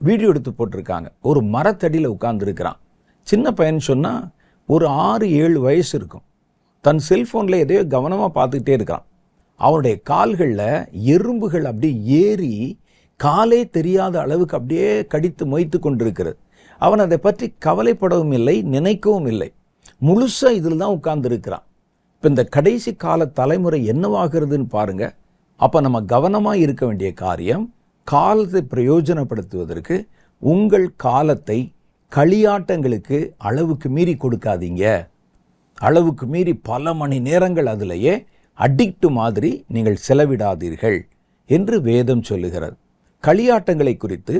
வீடியோ எடுத்து போட்டிருக்காங்க. ஒரு மரத்தடியில் உட்கார்ந்துருக்கிறான். சின்ன பையன் சொன்னால் ஒரு 6-7 வயசு இருக்கும். தன் செல்ஃபோனில் எதையோ கவனமாக பார்த்துக்கிட்டே இருக்கிறான். அவனுடைய கால்களில் எறும்புகள் அப்படியே ஏறி காலே தெரியாத அளவுக்கு அப்படியே கடித்து மொய்த்து கொண்டிருக்கிறது. அவன் அதை பற்றி கவலைப்படவும் இல்லை, நினைக்கவும் இல்லை. முழுசாக இதில் தான் உட்கார்ந்துருக்கிறான். இப்போ இந்த கடைசி கால தலைமுறை என்னவாகிறதுன்னு பாருங்க. அப்போ நம்ம கவனமாக இருக்க வேண்டிய காரியம், காலத்தை பிரயோஜனப்படுத்துவதற்கு உங்கள் காலத்தை களியாட்டங்களுக்கு அளவுக்கு மீறி கொடுக்காதீங்க. அளவுக்கு மீறி பல மணி நேரங்கள் அதிலேயே அடிக்ட் மாதிரி நீங்கள் செலவிடாதீர்கள் என்று வேதம் சொல்லுகிறது. களியாட்டங்களை குறித்து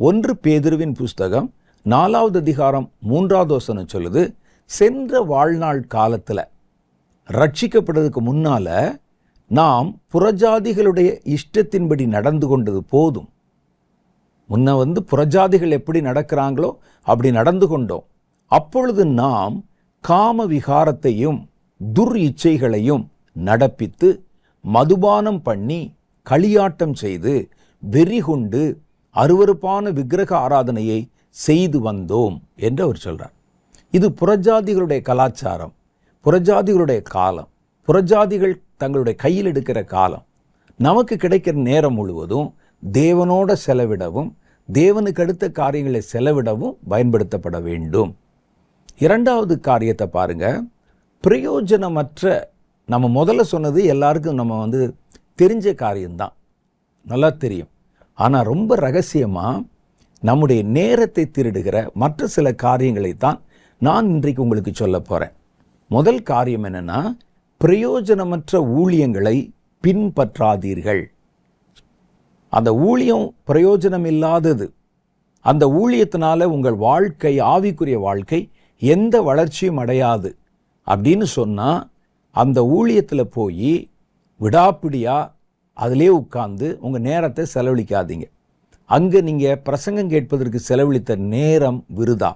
1 பேதுருவின் புஸ்தகம் 4வது அதிகாரம் 3வது வசனம் சொல்லுது, சென்ற வாழ்நாள் காலத்தில் ரட்சிக்கப்படுறதுக்கு முன்னால நாம் புறஜாதிகளுடைய இஷ்டத்தின்படி நடந்து கொண்டது போதும். முன்ன புறஜாதிகள் எப்படி நடக்கிறாங்களோ அப்படி நடந்து கொண்டோம். அப்பொழுது நாம் காம விகாரத்தையும் துர் இச்சைகளையும் நடப்பித்து மதுபானம் பண்ணி களியாட்டம் செய்து வெறி கொண்டு அருவருப்பான விக்கிரக ஆராதனையை செய்து வந்தோம் என்று அவர் சொல்றார். இது புறஜாதிகளுடைய கலாச்சாரம், புறஜாதிகளுடைய காலம், புறஜாதிகள் தங்களுடைய கையில் எடுக்கிற காலம். நமக்கு கிடைக்கிற நேரம் முழுவதும் தேவனோட செலவிடவும் தேவனுக்கு அடுத்த காரியங்களை செலவிடவும் பயன்படுத்தப்பட வேண்டும். 2வது காரியத்தை பாருங்க, பிரயோஜனமற்ற, நம்ம முதல்ல சொன்னது எல்லாருக்கும் நம்ம தெரிஞ்ச காரியம்தான், நல்லா தெரியும். ஆனால் ரொம்ப ரகசியமாக நம்முடைய நேரத்தை திருடுகிற மற்ற சில காரியங்களை தான் நான் இன்றைக்கு உங்களுக்கு சொல்ல போகிறேன். முதல் காரியம் என்னென்னா, பிரயோஜனமற்ற ஊழியங்களை பின்பற்றாதீர்கள். அந்த ஊழியம் பிரயோஜனம் இல்லாதது. அந்த ஊழியத்தினால உங்கள் வாழ்க்கை, ஆவிக்குரிய வாழ்க்கை எந்த வளர்ச்சியும் அடையாது அப்படின்னு சொன்னால், அந்த ஊழியத்தில் போய் விடாப்பிடியாக அதிலே உட்கார்ந்து உங்கள் நேரத்தை செலவழிக்காதீங்க. அங்கே நீங்கள் பிரசங்கம் கேட்பதற்கு செலவழித்த நேரம் விருதா.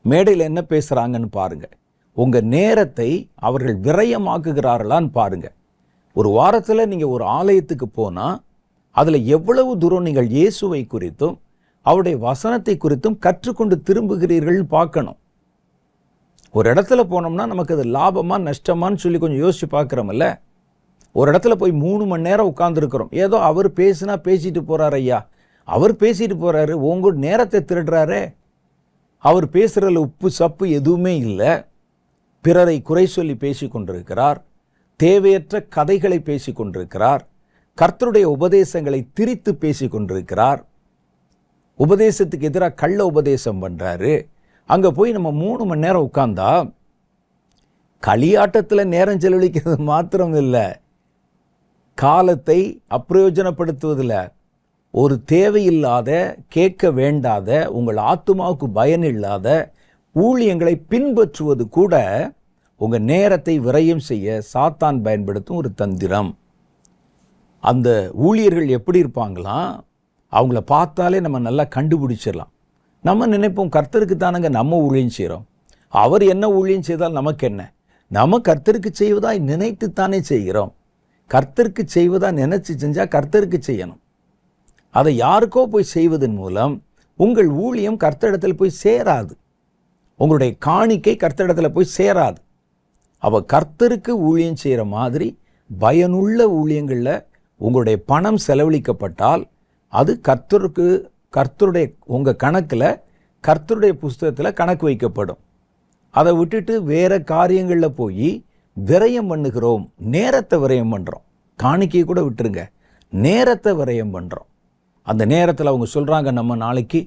மேடையில் என்ன பேசுகிறாங்கன்னு பாருங்கள். உங்கள் நேரத்தை அவர்கள் விரயமாக்குகிறார்களான்னு பாருங்கள். ஒரு வாரத்தில் நீங்கள் ஒரு ஆலயத்துக்கு போனால் அதில் எவ்வளவு தூரம் நீங்கள் இயேசுவை குறித்தும் அவருடைய வசனத்தை குறித்தும் கற்றுக்கொண்டு திரும்புகிறீர்கள் பார்க்கணும். ஒரு இடத்துல போனோம்னா நமக்கு அது லாபமா நஷ்டமான்னு சொல்லி கொஞ்சம் யோசிச்சு பார்க்குறோம்ல. ஒரு இடத்துல போய் 3 மணி நேரம் உட்கார்ந்துருக்கிறோம். ஏதோ அவர் பேசினா பேசிட்டு போகிறார், ஐயா அவர் பேசிட்டு போகிறாரு, உங்க நேரத்தை திருடுறாரே. அவர் பேசுகிறதுல உப்பு சப்பு எதுவுமே இல்லை. பிறரை குறை சொல்லி பேசி கொண்டிருக்கிறார், தேவையற்ற கதைகளை பேசி கொண்டிருக்கிறார், கர்த்தருடைய உபதேசங்களை திரித்து பேசி கொண்டிருக்கிறார், உபதேசத்துக்கு எதிராக கள்ள உபதேசம் பண்ணுறாரு. அங்கே போய் நம்ம 3 மணி நேரம் உட்கார்ந்தா களியாட்டத்தில் நேரம் செலவழிக்கிறது மாத்திரம் இல்லை, காலத்தை அப்பிரயோஜனப்படுத்துவதில் ஒரு தேவையில்லாத, கேட்க வேண்டாத, உங்கள் ஆத்துமாவுக்கு பயன் இல்லாத ஊழியங்களை பின்பற்றுவது கூட உங்கள் நேரத்தை விரயம் செய்ய சாத்தான் பயன்படுத்தும் ஒரு தந்திரம். அந்த ஊழியர்கள் எப்படி இருப்பாங்களாம், அவங்கள பார்த்தாலே நம்ம நல்லா கண்டுபிடிச்சிடலாம். நம்ம நினைப்போம், கர்த்தருக்கு தானங்க நம்ம ஊழியம் செய்கிறோம், அவர் என்ன ஊழியம் செய்தால் நமக்கு என்ன, நம்ம கர்த்தருக்கு செய்வதாய் நினைத்துத்தானே செய்கிறோம். கர்த்தருக்கு செய்வதா நினைச்சு செஞ்சால் கர்த்தருக்கு செய்யணும். அதை யாருக்கோ போய் செய்வதன் மூலம் உங்கள் ஊழியம் கர்த்தரிடத்தில் போய் சேராது, உங்களுடைய காணிக்கை கர்த்தரிடத்தில் போய் சேராது. அவ கர்த்தருக்கு ஊழியம் செய்கிற மாதிரி பயனுள்ள ஊழியங்களில் உங்களுடைய பணம் செலவழிக்கப்பட்டால் அது கர்த்தருடைய உங்கள் கணக்கில் கர்த்தருடைய புஸ்தகத்தில் கணக்கு வைக்கப்படும். அதை விட்டுட்டு வேற காரியங்களில் போய் விரயம் பண்ணுகிறோம், நேரத்தை விரயம் பண்ணுறோம். காணிக்கையை கூட விட்டுருங்க, நேரத்தை விரயம் பண்ணுறோம். அந்த நேரத்தில் அவங்க சொல்கிறாங்க, நம்ம நாளைக்கு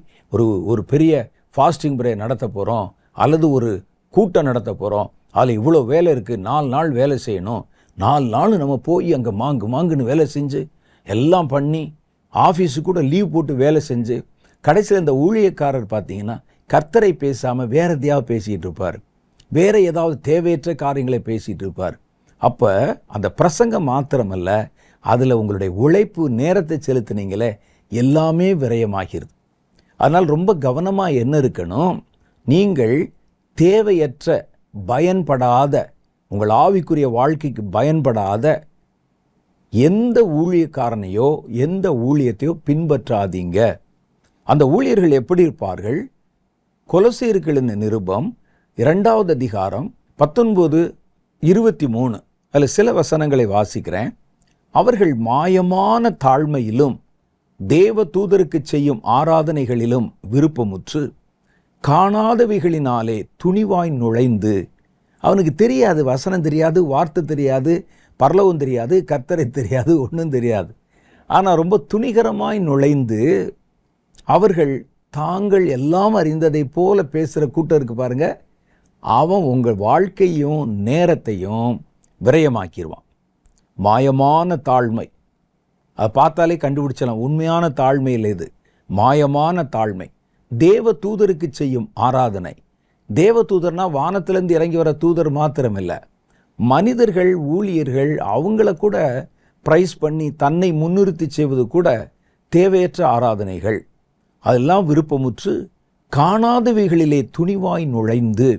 ஒரு பெரிய ஃபாஸ்டிங் பிரே நடத்த போகிறோம், அல்லது ஒரு கூட்டம் நடத்த போகிறோம், அதில் இவ்வளோ வேலை இருக்குது, 4 நாள் வேலை செய்யணும், 4 நாள் நம்ம போய் அங்கே மாங்குன்னு வேலை செஞ்சு எல்லாம் பண்ணி ஆஃபீஸுக்கு கூட லீவ் போட்டு வேலை செஞ்சு கடைசியில் இந்த ஊழியக்காரர் பார்த்தீங்கன்னா கர்த்தரை பேசாமல் வேற எதையாவது பேசிகிட்டு இருப்பார், வேற ஏதாவது தேவையற்ற காரியங்களை பேசிகிட்டு இருப்பார். அப்போ அந்த பிரசங்கம் மாத்திரமல்ல, அதில் உங்களுடைய உழைப்பு, நேரத்தை செலுத்தினீங்களே, எல்லாமே விரயமாகிறது. அதனால் ரொம்ப கவனமாக என்ன இருக்கணும், நீங்கள் தேவையற்ற பயன்படாத, உங்கள் ஆவிக்குரிய வாழ்க்கைக்கு பயன்படாத எந்த ஊழியக்காரனையோ எந்த ஊழியத்தையோ பின்பற்றாதீங்க. அந்த ஊழியர்கள் எப்படி இருப்பார்கள்? கொலோசியர்களின் நிருபம் 2வது அதிகாரம் 19-23 அதில் சில வசனங்களை வாசிக்கிறேன். அவர்கள் மாயமான தாழ்மையிலும் தேவ தூதருக்கு செய்யும் ஆராதனைகளிலும் விருப்பமுற்று காணாதவைகளினாலே துணிவாய் நுழைந்து, அவனுக்கு தெரியாது, வசனம் தெரியாது, வார்த்தை தெரியாது, பரலோகம் தெரியாது, கர்த்தரை தெரியாது, ஒன்றும் தெரியாது. ஆனால் ரொம்ப துணிகரமாய் நுழைந்து அவர்கள் தாங்கள் எல்லாம் அறிந்ததை போல பேசுகிற கூட்டம் இருக்கு பாருங்க, அவன் உங்கள் வாழ்க்கையும் நேரத்தையும் விரயமாக்கிடுவான். மாயமான தாழ்மை, அதை பார்த்தாலே கண்டுபிடிச்சலாம், உண்மையான தாழ்மை இல்லை, இது மாயமான தாழ்மை. தேவ தூதருக்கு செய்யும் ஆராதனை. தேவ தூதர்னா வானத்திலிருந்து இறங்கி வர தூதர் மாத்திரமில்லை, மனிதர்கள், ஊழியர்கள், அவங்கள கூட பிரைஸ் பண்ணி தன்னை முன்னிறுத்தி செய்வது கூட தேவையற்ற ஆராதனைகள். அதெல்லாம் விருப்பமுற்று காணாதவைகளிலே துணிவாய் நுழைந்து.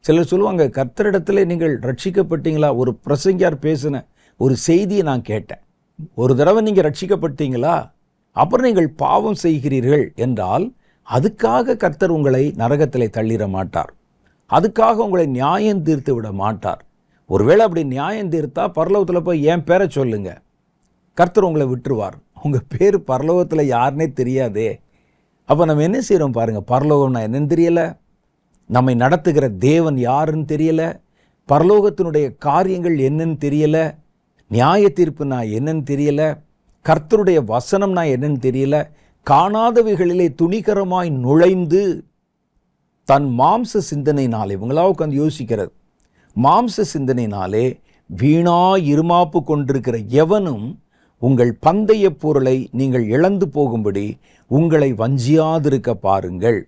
சிலர் சொல்லுவாங்க, கர்த்தரிடத்தில் நீங்கள் ரட்சிக்கப்பட்டீங்களா? ஒரு பிரசங்கியார் பேசின ஒரு செய்தியை நான் கேட்டேன். ஒரு தடவை நீங்கள் ரட்சிக்கப்பட்டீங்களா, அப்புறம் நீங்கள் பாவம் செய்கிறீர்கள் என்றால் அதுக்காக கர்த்தர் உங்களை நரகத்திலே தள்ளிட மாட்டார், அதுக்காக உங்களை நியாயம் தீர்த்து விட மாட்டார். ஒருவேளை அப்படி நியாயம் தீர்த்தா பரலோகத்தில் போய் என் பேரை சொல்லுங்க, கர்த்தர் உங்களை விட்டுருவார். உங்கள் பேர் பரலோகத்தில் யாருன்னே தெரியாதே. அப்போ நம்ம என்ன செய்கிறோம் பாருங்கள், பரலோகம்னா என்னன்னு தெரியலை, நம்மை நடத்துகிற தேவன் யாருன்னு தெரியலை, பரலோகத்தினுடைய காரியங்கள் என்னன்னு தெரியலை, நியாய தீர்ப்புனா என்னன்னு தெரியலை, கர்த்தருடைய வசனம்னா என்னன்னு தெரியல. காணாதவைகளிலே துணிகரமாய் நுழைந்து தன் மாம்ச சிந்தனையினாலே, இவங்களா உட்காந்து யோசிக்கிறது, மாம்ச சிந்தனையினாலே வீணாய் இருமாப்பு கொண்டிருக்கிற எவனும் உங்கள் பந்தய பொருளை நீங்கள் இழந்து போகும்படி உங்களை வஞ்சியாதிருக்க பாருங்கள்.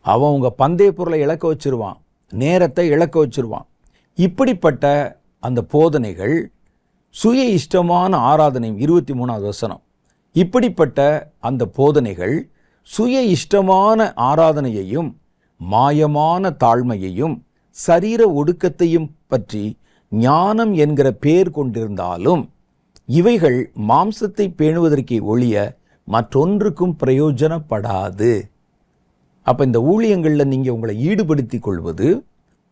அவன் உங்கள் பந்தய பொருளை இழக்க வச்சிருவான், நேரத்தை இழக்க வச்சிருவான். இப்படிப்பட்ட அந்த போதனைகள் சுய இஷ்டமான ஆராதனை. 23வது வசனம். இப்படிப்பட்ட அந்த போதனைகள் சுய இஷ்டமான ஆராதனையையும் மாயமான தாழ்மையையும் சரீர ஒடுக்கத்தையும் பற்றி ஞானம் என்கிற பெயர் கொண்டிருந்தாலும் இவைகள் மாம்சத்தை பேணுவதற்கு ஒழிய மற்றொன்றுக்கும் பிரயோஜனப்படாது. அப்போ இந்த ஊழியங்களில் நீங்கள் உங்களை ஈடுபடுத்தி கொள்வது,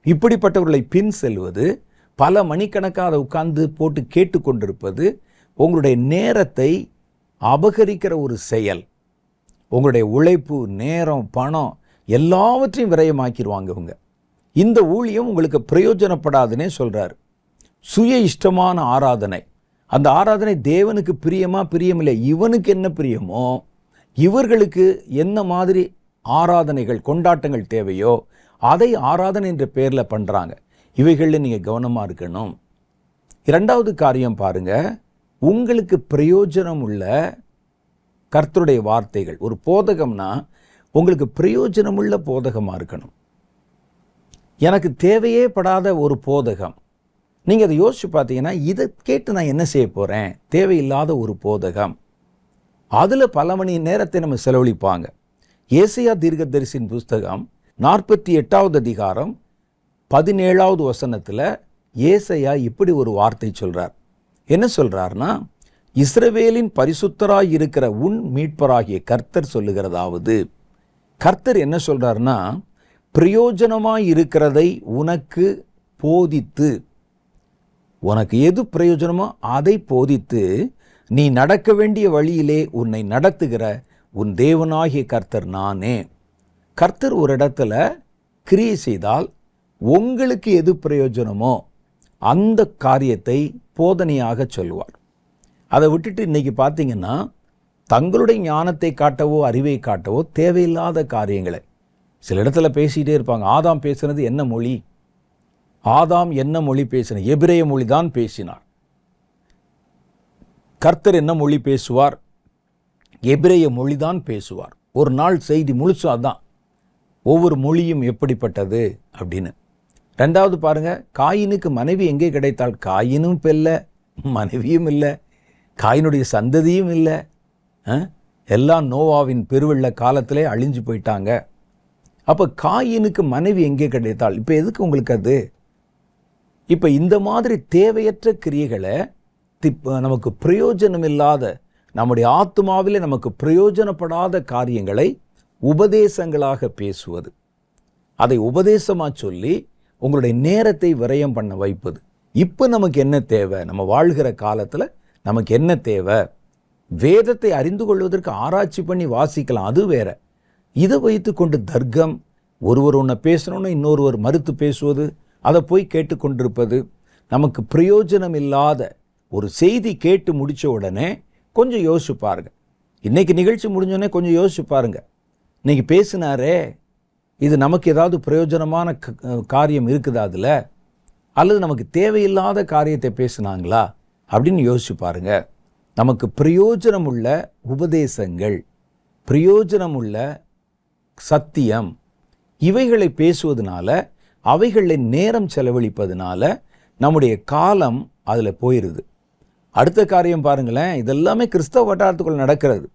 இப்படிப்பட்டவர்களை பின் செல்வது, பல மணிக்கணக்காக உட்கார்ந்து போட்டு கேட்டுக்கொண்டிருப்பது உங்களுடைய நேரத்தை அபகரிக்கிற ஒரு செயல். உங்களுடைய உழைப்பு, நேரம், பணம் எல்லாவற்றையும் விரயமாக்கிடுவாங்க இவங்க. இந்த ஊழியம் உங்களுக்கு பிரயோஜனப்படாதுன்னே சொல்கிறார். சுய இஷ்டமான ஆராதனை, அந்த ஆராதனை தேவனுக்கு பிரியமா பிரியமில்லை, இவனுக்கு என்ன பிரியமோ, இவர்களுக்கு என்ன மாதிரி ஆராதனைகள் கொண்டாட்டங்கள் தேவையோ அதை ஆராதனை என்ற பெயரில் பண்ணுறாங்க. இவைகளில் நீங்கள் கவனமாக இருக்கணும். 2வது காரியம் பாருங்க, உங்களுக்கு பிரயோஜனம் உள்ள கர்த்தருடைய வார்த்தைகள். ஒரு போதகம்னா உங்களுக்கு பிரயோஜனமுள்ள போதகமாக இருக்கணும். எனக்கு தேவையே படாத ஒரு போதகம், நீங்கள் அதை யோசிச்சு பார்த்தீங்கன்னா, இதை கேட்டு நான் என்ன செய்ய போகிறேன், தேவையில்லாத ஒரு போதகம், அதில் பல மணி நேரத்தை நம்ம செலவழிப்பாங்க. ஏசாயா தீர்க்கதரிசியின் புஸ்தகம் 48வது அதிகாரம் 17வது வசனத்தில் ஏசாயா இப்படி ஒரு வார்த்தை சொல்கிறார். என்ன சொல்கிறார்னா, இஸ்ரவேலின் பரிசுத்தராய் இருக்கிற உன் மீட்பராகிய கர்த்தர் சொல்லுகிறதாவது. கர்த்தர் என்ன சொல்கிறார்னா, பிரயோஜனமாய் இருக்கிறதை உனக்கு போதித்து, உனக்கு எது பிரயோஜனமோ அதை போதித்து, நீ நடக்க வேண்டிய வழியிலே உன்னை நடத்துகிற உன் தேவனாகிய கர்த்தர் நானே. கர்த்தர் ஒரு இடத்துல கிரியை செய்தால் உங்களுக்கு எது பிரயோஜனமோ அந்த காரியத்தை போதனையாக சொல்லுவார். அதை விட்டுட்டு இன்னைக்கு பார்த்தீங்கன்னா தங்களுடைய ஞானத்தை காட்டவோ அறிவை காட்டவோ தேவையில்லாத காரியங்களை சில இடத்துல பேசிகிட்டே இருப்பாங்க. ஆதாம் பேசுனது என்ன மொழி? ஆதாம் என்ன மொழி பேசினார்? எபிரேய மொழி தான் பேசினார். கர்த்தர் என்ன மொழி பேசுவார்? எபிரேய மொழி தான் பேசுவார். ஒரு நாள் செய்தி முழுசும் அதான், ஒவ்வொரு மொழியும் எப்படிப்பட்டது அப்படின்னு. ரெண்டாவது பாருங்க, காயினுக்கு மனைவி எங்கே கிடைத்தாள்? காயினும் இப்போ இல்லை, மனைவியும் இல்லை, காயினுடைய சந்ததியும் இல்லை. எல்லாம் நோவாவின் பெருவெள்ள காலத்திலே அழிஞ்சு போயிட்டாங்க. அப்போ காயினுக்கு மனைவி எங்கே கிடைத்தாள்? இப்போ எதுக்கு உங்களுக்கு அது? இப்போ இந்த மாதிரி தேவையற்ற கிரியைகளை நமக்கு பிரயோஜனம் இல்லாத, நம்முடைய ஆத்மாவிலே நமக்கு பிரயோஜனப்படாத காரியங்களை உபதேசங்களாக பேசுவது, அதை உபதேசமாக சொல்லி உங்களுடைய நேரத்தை விரயம் பண்ண வைப்பது. இப்போ நமக்கு என்ன தேவை? நம்ம வாழ்கிற காலத்தில் நமக்கு என்ன தேவை? வேதத்தை அறிந்து கொள்வதற்கு ஆராய்ச்சி பண்ணி வாசிக்கலாம், அது வேற. இதை வைத்து கொண்டு தர்க்கம், ஒருவர் ஒன்று பேசணும்னு இன்னொருவர் மறுத்து பேசுவது, அதை போய் கேட்டுக்கொண்டிருப்பது, நமக்கு பிரயோஜனம் இல்லாத ஒரு செய்தி கேட்டு முடித்த உடனே கொஞ்சம் யோசிச்சு பாருங்க. இன்னைக்கு நிகழ்ச்சி முடிஞ்சோடனே கொஞ்சம் யோசிச்சு பாருங்க, இன்னைக்கு பேசினாரே இது நமக்கு ஏதாவது பிரயோஜனமான காரியம் இருக்குதா அதில், அல்லது நமக்கு தேவையில்லாத காரியத்தை பேசினாங்களா அப்படின்னு யோசிச்சு பாருங்க. நமக்கு பிரயோஜனமுள்ள உபதேசங்கள், பிரயோஜனமுள்ள சத்தியம், இவைகளை பேசுவதனால, அவைகளில் நேரம் செலவழிப்பதனால நம்முடைய காலம் அதில் போயிடுது. அடுத்த காரியம் பாருங்களேன், இதெல்லாமே கிறிஸ்தவ வட்டாரத்துக்குள் நடக்கிறது.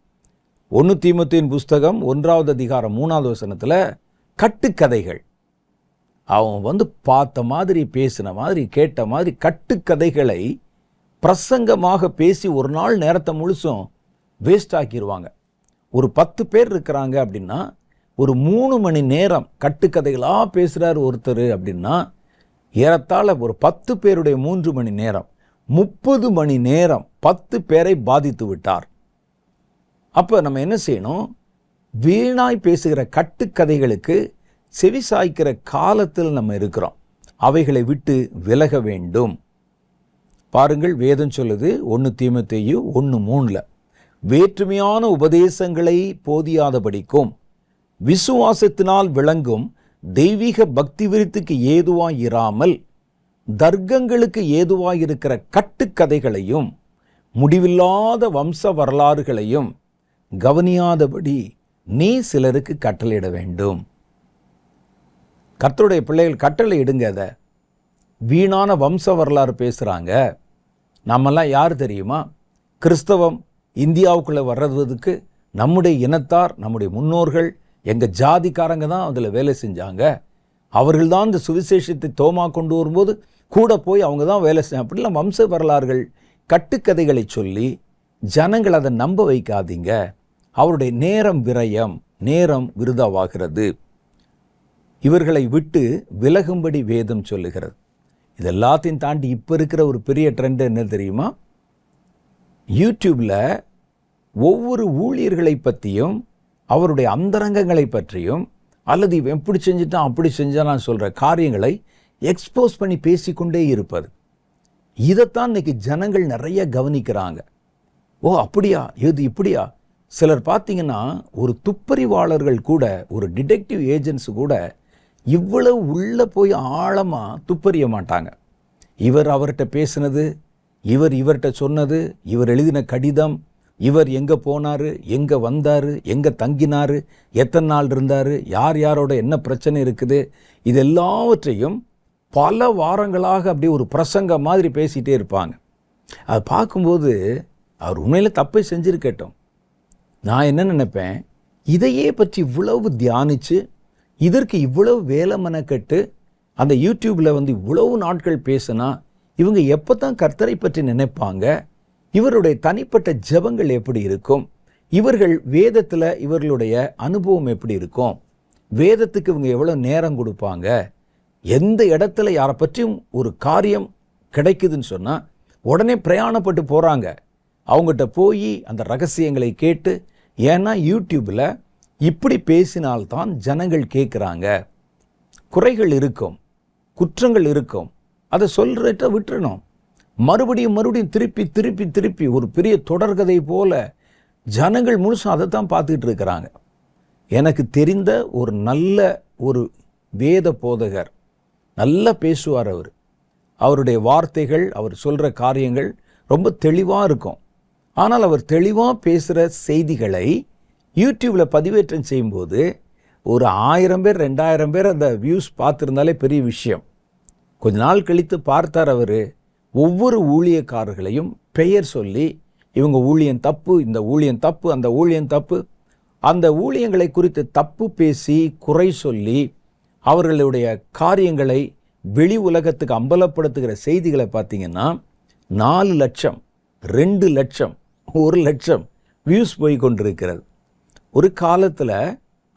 1 தீமோத்தேயுவின் புஸ்தகம் 1வது அதிகாரம் 3வது வசனத்தில் கட்டுக்கதைகள், அவன் பார்த்த மாதிரி பேசின மாதிரி கேட்ட மாதிரி கட்டுக்கதைகளை பிரசங்கமாக பேசி ஒரு நாள் நேரத்தை முழுசும் வேஸ்ட் ஆக்கிடுவாங்க. ஒரு 10 பேர் இருக்கிறாங்க அப்படின்னா ஒரு 3 மணி நேரம் கட்டுக்கதைகளாக பேசுகிறார் ஒருத்தர் அப்படின்னா, ஏறத்தாழ ஒரு 10 பேருடைய 3 மணி நேரம் 30 மணி நேரம் 10 பேரை பாதித்து விட்டார். அப்போ நம்ம என்ன செய்யணும்? வீணாய் பேசுகிற கட்டுக்கதைகளுக்கு செவி சாய்க்கிற காலத்தில் நம்ம இருக்கிறோம். அவைகளை விட்டு விலக வேண்டும். பாருங்கள், வேதம் சொல்லுது 1 தீமோத்தேயு 1:3, வேற்றுமையான உபதேசங்களை போதியாதபடிக்கும் விசுவாசத்தினால் விளங்கும் தெய்வீக பக்தி விருத்திக்கு ஏதுவாய் இராமல் தர்க்கங்களுக்கு ஏதுவாய் இருக்கிற கட்டுக்கதைகளையும் முடிவில்லாத வம்ச வரலாறுகளையும் கவனியாதபடி நீ சிலருக்கு கட்டளையிட வேண்டும். கர்த்தருடைய பிள்ளைகள் கட்டளை இடுங்க. அதை வீணான வம்ச வரலாறு பேசுகிறாங்க. நம்மெல்லாம் யார் தெரியுமா? கிறிஸ்தவம் இந்தியாவுக்குள்ளே வர்றதுக்கு நம்முடைய இனத்தார், நம்முடைய முன்னோர்கள், எங்கள் ஜாதிக்காரங்க தான் அதில் வேலை செஞ்சாங்க. அவர்கள் தான் இந்த சுவிசேஷத்தை தோமா கொண்டு வரும்போது கூட போய் அவங்க தான் வேலை செஞ்சாங்க. அப்படிலாம் வம்ச வரலாறுகள், கட்டுக்கதைகளை சொல்லி ஜனங்கள் அதை நம்ப வைக்காதீங்க. அவருடைய நேரம் விரயம், நேரம் விருதாவாகிறது. இவர்களை விட்டு விலகும்படி வேதம் சொல்லுகிறது. இது எல்லாத்தையும் தாண்டி இப்போ இருக்கிற ஒரு பெரிய ட்ரெண்ட் என்ன தெரியுமா? யூடியூப்பில் ஒவ்வொரு ஊழியர்களை பற்றியும் அவருடைய அந்தரங்கங்களை பற்றியும், அல்லது இவன் எப்படி செஞ்சுட்டான் அப்படி செஞ்சான் சொல்கிற காரியங்களை எக்ஸ்போஸ் பண்ணி பேசிக்கொண்டே இருப்பது. இதைத்தான் இன்னைக்கு ஜனங்கள் நிறைய கவனிக்கிறாங்க. ஓ அப்படியா, இது இப்படியா. சிலர் பார்த்தீங்கன்னா ஒரு துப்பறிவாளர்கள் கூட, ஒரு டிடெக்டிவ் ஏஜென்ட்ஸ் கூட இவ்வளவு உள்ளே போய் ஆழமாக துப்பறிய மாட்டாங்க. இவர் அவர்கிட்ட பேசினது, இவர் இவர்கிட்ட சொன்னது, இவர் எழுதின கடிதம், இவர் எங்கே போனார், எங்கே வந்தார், எங்கே தங்கினார், எத்தனை நாள் இருந்தார், யார் யாரோட என்ன பிரச்சனை இருக்குது, இது எல்லாவற்றையும் பல வாரங்களாக அப்படி ஒரு பிரசங்க மாதிரி பேசிகிட்டே இருப்பாங்க. அதை பார்க்கும்போது அவர் உண்மையில் தப்பை செஞ்சுருக்கட்டும். நான் என்ன நினைப்பேன், இதையே பற்றி இவ்வளவு தியானித்து இதற்கு இவ்வளவு வேலை மெனக்கட்டு அந்த யூடியூப்பில் இவ்வளவு நாட்கள் பேசினா இவங்க எப்போ தான் கர்த்தரை பற்றி நினைப்பாங்க? இவருடைய தனிப்பட்ட ஜெபங்கள் எப்படி இருக்கும்? இவர்கள் வேதத்தில் இவர்களுடைய அனுபவம் எப்படி இருக்கும்? வேதத்துக்கு இவங்க எவ்வளோ நேரம் கொடுப்பாங்க? எந்த இடத்துல யாரை பற்றியும் ஒரு காரியம் கிடைக்குதுன்னு சொன்னால் உடனே பிரயாணப்பட்டு போகிறாங்க. அவங்ககிட்ட போய் அந்த ரகசியங்களை கேட்டு ஏன்னா யூடியூப்பில் இப்படி பேசினால்தான் ஜனங்கள் கேட்குறாங்க. குறைகள் இருக்கும், குற்றங்கள் இருக்கும், அதை சொல்கிறத விட்டுறணும். மறுபடியும் திருப்பி திருப்பி திருப்பி ஒரு பெரிய தொடர்கதை போல ஜனங்கள் முழுசும் அதை தான் பார்த்துக்கிட்டு இருக்கிறாங்க. எனக்கு தெரிந்த ஒரு நல்ல ஒரு வேத போதகர், நல்லா பேசுவார். அவருடைய வார்த்தைகள், அவர் சொல்கிற காரியங்கள் ரொம்ப தெளிவாக இருக்கும். ஆனால் அவர் தெளிவாக பேசுகிற செய்திகளை யூடியூப்பில் பதிவேற்றம் செய்யும்போது ஒரு 1000 பேர் 2000 பேர் அந்த வியூஸ் பார்த்துருந்தாலே பெரிய விஷயம். கொஞ்ச நாள் கழித்து பார்த்தார். அவர் ஒவ்வொரு ஊழியக்காரர்களையும் பெயர் சொல்லி, இவங்க ஊழியம் தப்பு, இந்த ஊழியம் தப்பு, அந்த ஊழியம் தப்பு, அந்த ஊழியங்களை குறித்து தப்பு பேசி குறை சொல்லி அவர்களுடைய காரியங்களை வெளி உலகத்துக்கு அம்பலப்படுத்துகிற செய்திகளை பார்த்தீங்கன்னா 4 லட்சம், 2 லட்சம், 1 லட்சம் வியூஸ் போய் கொண்டிருக்கிறது. ஒரு காலத்தில்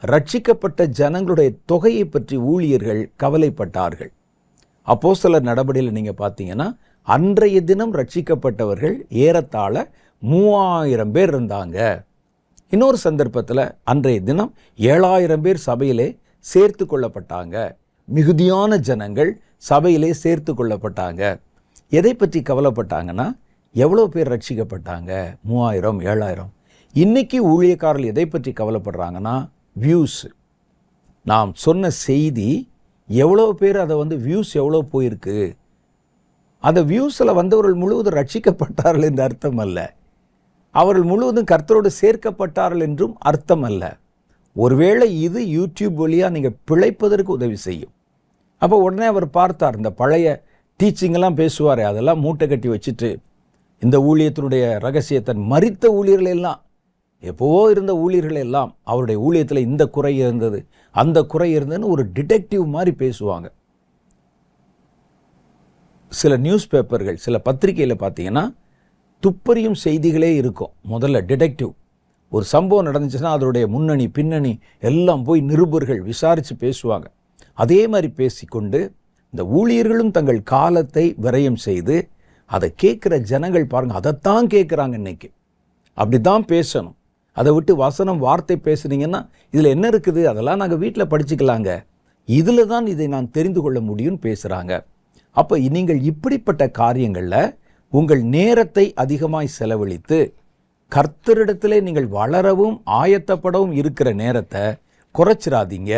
ரட்சிக்கப்பட்ட ஜனங்களுடைய தொகையை பற்றி ஊழியர்கள் கவலைப்பட்டார்கள். அப்போஸ்தலர் நடபடியில் நீங்கள் பார்த்தீங்கன்னா அன்றைய தினம் ரட்சிக்கப்பட்டவர்கள் ஏறத்தாழ 3000 பேர் இருந்தாங்க. இன்னொரு சந்தர்ப்பத்தில் அன்றைய தினம் 7000 பேர் சபையிலே சேர்த்து கொள்ளப்பட்டாங்க. மிகுதியான ஜனங்கள் சபையிலே சேர்த்து கொள்ளப்பட்டாங்க. எதை பற்றி கவலைப்பட்டாங்கன்னா, எவ்வளோ பேர் ரட்சிக்கப்பட்டாங்க? 3000, 7000. இன்னைக்கு ஊழியக்காரர்கள் எதை பற்றி கவலைப்படுறாங்கன்னா, வியூஸ். நாம் சொன்ன செய்தி எவ்வளோ பேர் அதை வியூஸ் எவ்வளோ போயிருக்கு. அந்த வியூஸில் வந்தவர்கள் முழுவதும் ரட்சிக்கப்பட்டார்கள் என்று அர்த்தம் அல்ல. அவர்கள் முழுவதும் கர்த்தரோடு சேர்க்கப்பட்டார்கள் என்றும் அர்த்தம் அல்ல. ஒருவேளை இது யூடியூப் வழியாக நீங்கள் பிழைப்பதற்கு உதவி செய்யும். அப்போ உடனே அவர் பார்த்தார், இந்த பழைய டீச்சிங்கெல்லாம் பேசுவார், அதெல்லாம் மூட்டை கட்டி வச்சுட்டு இந்த ஊழியத்தினுடைய ரகசியத்தை மரித்த ஊழியர்கள் எல்லாம், எப்போவோ இருந்த ஊழியர்கள் எல்லாம் அவருடைய ஊழியத்தில் இந்த குறை இருந்தது, அந்த குறை இருந்ததுன்னு ஒரு டிடெக்டிவ் மாதிரி பேசுவாங்க. சில நியூஸ் பேப்பர்கள், சில பத்திரிகையில் பார்த்தீங்கன்னா துப்பறியும் செய்திகளே இருக்கும். முதல்ல டிடெக்டிவ், ஒரு சம்பவம் நடந்துச்சுன்னா அதனுடைய முன்னணி பின்னணி எல்லாம் போய் நிருபர்கள் விசாரித்து பேசுவாங்க. அதே மாதிரி பேசிக்கொண்டு இந்த ஊழியர்களும் தங்கள் காலத்தை விரயம் செய்து அதை கேட்குற ஜனங்கள் பாருங்கள், அதைத்தான் கேட்குறாங்க இன்னைக்கு. அப்படி தான் பேசணும். அதை விட்டு வசனம் வார்த்தை பேசுனீங்கன்னா இதில் என்ன இருக்குது, அதெல்லாம் நாங்கள் வீட்டில் படிச்சுக்கலாங்க, இதில் தான் இதை நான் தெரிந்து கொள்ள முடியும்னு பேசுகிறாங்க. அப்போ நீங்கள் இப்படிப்பட்ட காரியங்களில் உங்கள் நேரத்தை அதிகமாய் செலவழித்து கர்த்தரிடத்திலே நீங்கள் வளரவும் ஆயத்தப்படவும் இருக்கிற நேரத்தை குறைச்சிடாதீங்க.